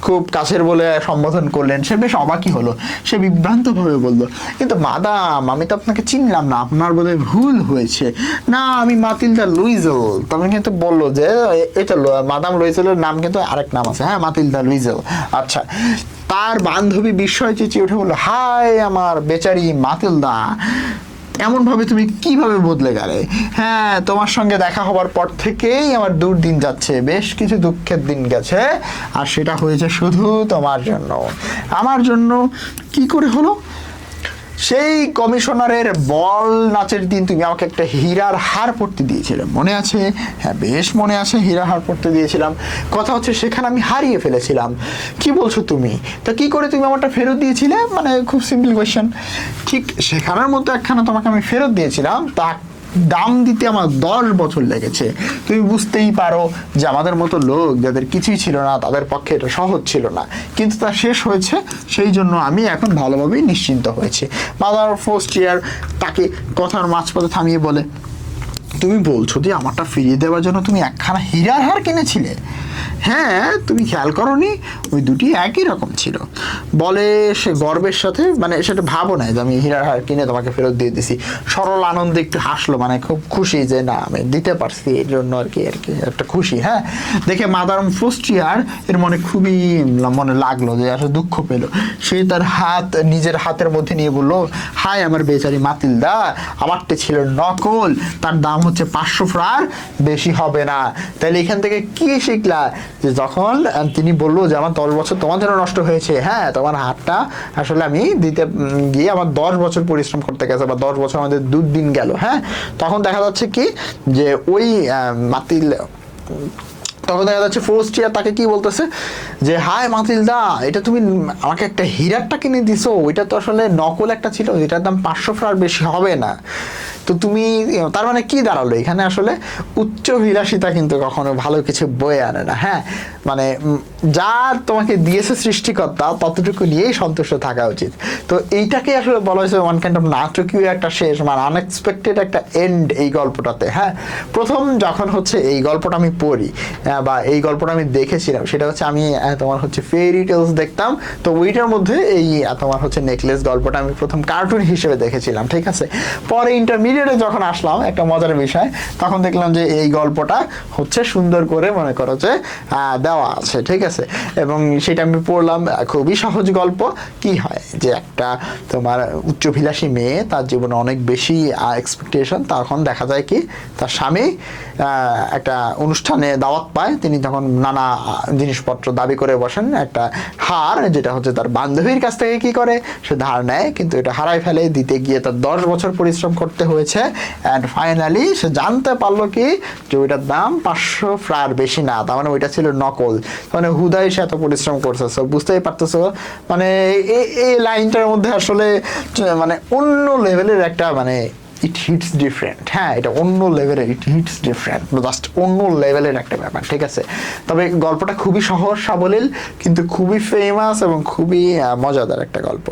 খুব কাছের বলে সম্বোধন করলেন। সে বেশ অবাকই হলো, সে বিভ্রান্ত ভাবে বলল, কিন্তু মাদাম আমি তো আপনাকে চিনলাম না, আপনার বোধহয় ভুল হয়েছে। না আমি মাতিলদা লুইজেল। তখন কিন্তু বললো যে এটা মাদাম লুইজেলের নাম কিন্তু আরেক নাম আছে, হ্যাঁ মাতিলদা লুইজেল। আচ্ছা, তার বান্ধবী বিস্ময় চেঁচিয়ে উঠে বললো, হায় আমার বেচারি মাতিলদা, এমন ভাবে তুমি কিভাবে বদলে গেলে? হ্যাঁ তোমার সঙ্গে দেখা হবার পর থেকেই আমার দুর্দিন যাচ্ছে, বেশ কিছু দুঃখের দিন গেছে, আর সেটা হয়েছে শুধু তোমার জন্য। আমার জন্য কি করে হলো? সেই কমিশনারের বল নাচের দিন তুমি আমাকে একটা হীরার হার পরতে দিয়েছিলে, মনে আছে? হ্যাঁ বেশ মনে আছে, হীরার হার পরতে দিয়েছিলাম। কথা হচ্ছে সেখানে আমি হারিয়ে ফেলেছিলাম। কি বলছো তুমি? তা কি করে তুমি আমারটা ফেরত দিয়েছিলে? মানে খুব সিম্পল কোয়েশ্চেন। ঠিক সেখানের মধ্যে একখানা তোমাকে আমি ফেরত দিয়েছিলাম, তা দাম দিতে আমার 10 বছর লেগেছে। তুমি বুঝতেই পারো যে আমাদের মতো লোক যাদের কিছুই ছিল না তাদের পক্ষে এটা সহজ ছিল না, কিন্তু তা শেষ হয়েছে, সেই জন্য আমি এখন ভালোভাবেই নিশ্চিন্ত হয়েছি। মাদার ফার্স্ট ইয়ার তাকে কথার মাঝপথে থামিয়ে বলে, তুমি বলছো যে আমারটা ফিরিয়ে দেওয়ার জন্য তুমি একখানা হীরার হার কিনেছিলে? হ্যাঁ তুমি খেয়াল করোনি, ওই দুটি একই রকম ছিল। বলে সে গর্বের সাথে, মানে সেটা ভাবো না যে আমি হীরার হার কিনে তোমাকে ফেরত দিয়ে দিছি। সরল আনন্দে একটু হাসলো, মানে খুব খুশি যে না আমি দিতে পারছি, এর জন্য আর কি একটা খুশি। হ্যাঁ দেখে মাদার ফার্স্ট ইয়ার এর মনে খুবই মনে লাগলো যে আসলে দুঃখ পেল। সে তার হাত নিজের হাতের মধ্যে নিয়ে বললো, হায় আমার বেচারি মাতিলদা, আমারটা ছিল নকল, তার দাম হচ্ছে 500 ফ্রার, বেশি হবে না। তাহলে এখান থেকে কি শিখলা? যে যখন তিনি বললো যে আমার 10 বছর তোমার জন্য নষ্ট হয়েছে, হ্যাঁ তোমার হাতটা আসলে আমি দিতে গিয়ে আমার 10 বছর পরিশ্রম করতে গেছে, বা 10 বছর আমাদের দুদিন গেল। হ্যাঁ তখন দেখা যাচ্ছে কি যে ওই মাতিল, তখন দেখা যাচ্ছে ফার্স্ট ইয়ার তাকে কি বলতেছে যে হায় মাতিলদা, এটা তুমি আমাকে একটা হীরারটা কিনে দিছো, ওইটা তো আসলে নকল একটা ছিল, এটার দাম 500 ফ্রার, বেশি হবে না। তো তুমি তার মানে কি দাঁড়ালো এখানে? আসলে উচ্চ বিলাসিতা কিন্তু কখনো ভালো কিছু বয়ে আনে না। হ্যাঁ মানে যা তোমাকে দিয়েছে সৃষ্টিকর্তা ততটুকু নিয়েই সন্তুষ্ট থাকা উচিত। তো এইটাকে আসলে বলা হয়েছে ওয়ান কাইন্ড অফ নাটকীয় একটা শেষ, মানে আনএক্সপেক্টেড একটা এন্ড এই গল্পটাতে। হ্যাঁ প্রথম যখন হচ্ছে এই গল্পটা আমি পড়ি বা এই গল্পটা আমি দেখেছিলাম, সেটা হচ্ছে আমি তোমার হচ্ছে ফেরি টেলস দেখতাম, তো ওইটার মধ্যে এই তোমার হচ্ছে নেকলেস গল্পটা আমি প্রথম কার্টুন হিসেবে দেখেছিলাম, ঠিক আছে। পরে ইন্টারমিডিয়েটে যখন আসলাম, একটা মজার বিষয়, তখন দেখলাম যে এই গল্পটা হচ্ছে সুন্দর করে মনে করো যে দেওয়া আছে, ঠিক আছে। এবং সেটা আমি পড়লাম, খুবই সহজ গল্প। কি হয় যে একটা তোমার উচ্চভিলাষী মেয়ে, তার জীবনে অনেক বেশি এক্সপেকটেশন, তখন দেখা যায় কি তার স্বামী একটা অনুষ্ঠানে দাওয়াত পায়, তিনি তখন নানা জিনিসপত্র দাবি করে বসেন, একটা হার যেটা হচ্ছে তার বান্ধবীর কাছ থেকে কি করে সে ধার নেয়, কিন্তু এটা হারাই ফেলে, দিতে গিয়ে তার 10 বছর পরিশ্রম করতে হয়েছে। অ্যান্ড ফাইনালি সে জানতে পারলো কি যে ওইটার দাম 500 ফ্রার, বেশি না, তার মানে ওইটা ছিল নকল। মানে হুদাই সে এত পরিশ্রম করছে, বুঝতেই পারতেছো। মানে এই লাইনটার মধ্যে আসলে মানে অন্য লেভেলের একটা মানে ইট হিটস ডিফারেন্ট। হ্যাঁ এটা অন্য লেভেলের, ইট হিটস ডিফারেন্ট, জাস্ট অন্য লেভেলের একটা ব্যাপার, ঠিক আছে। তবে গল্পটা খুবই সহজ সাবলীল, কিন্তু খুবই ফেমাস এবং খুবই মজাদার একটা গল্প।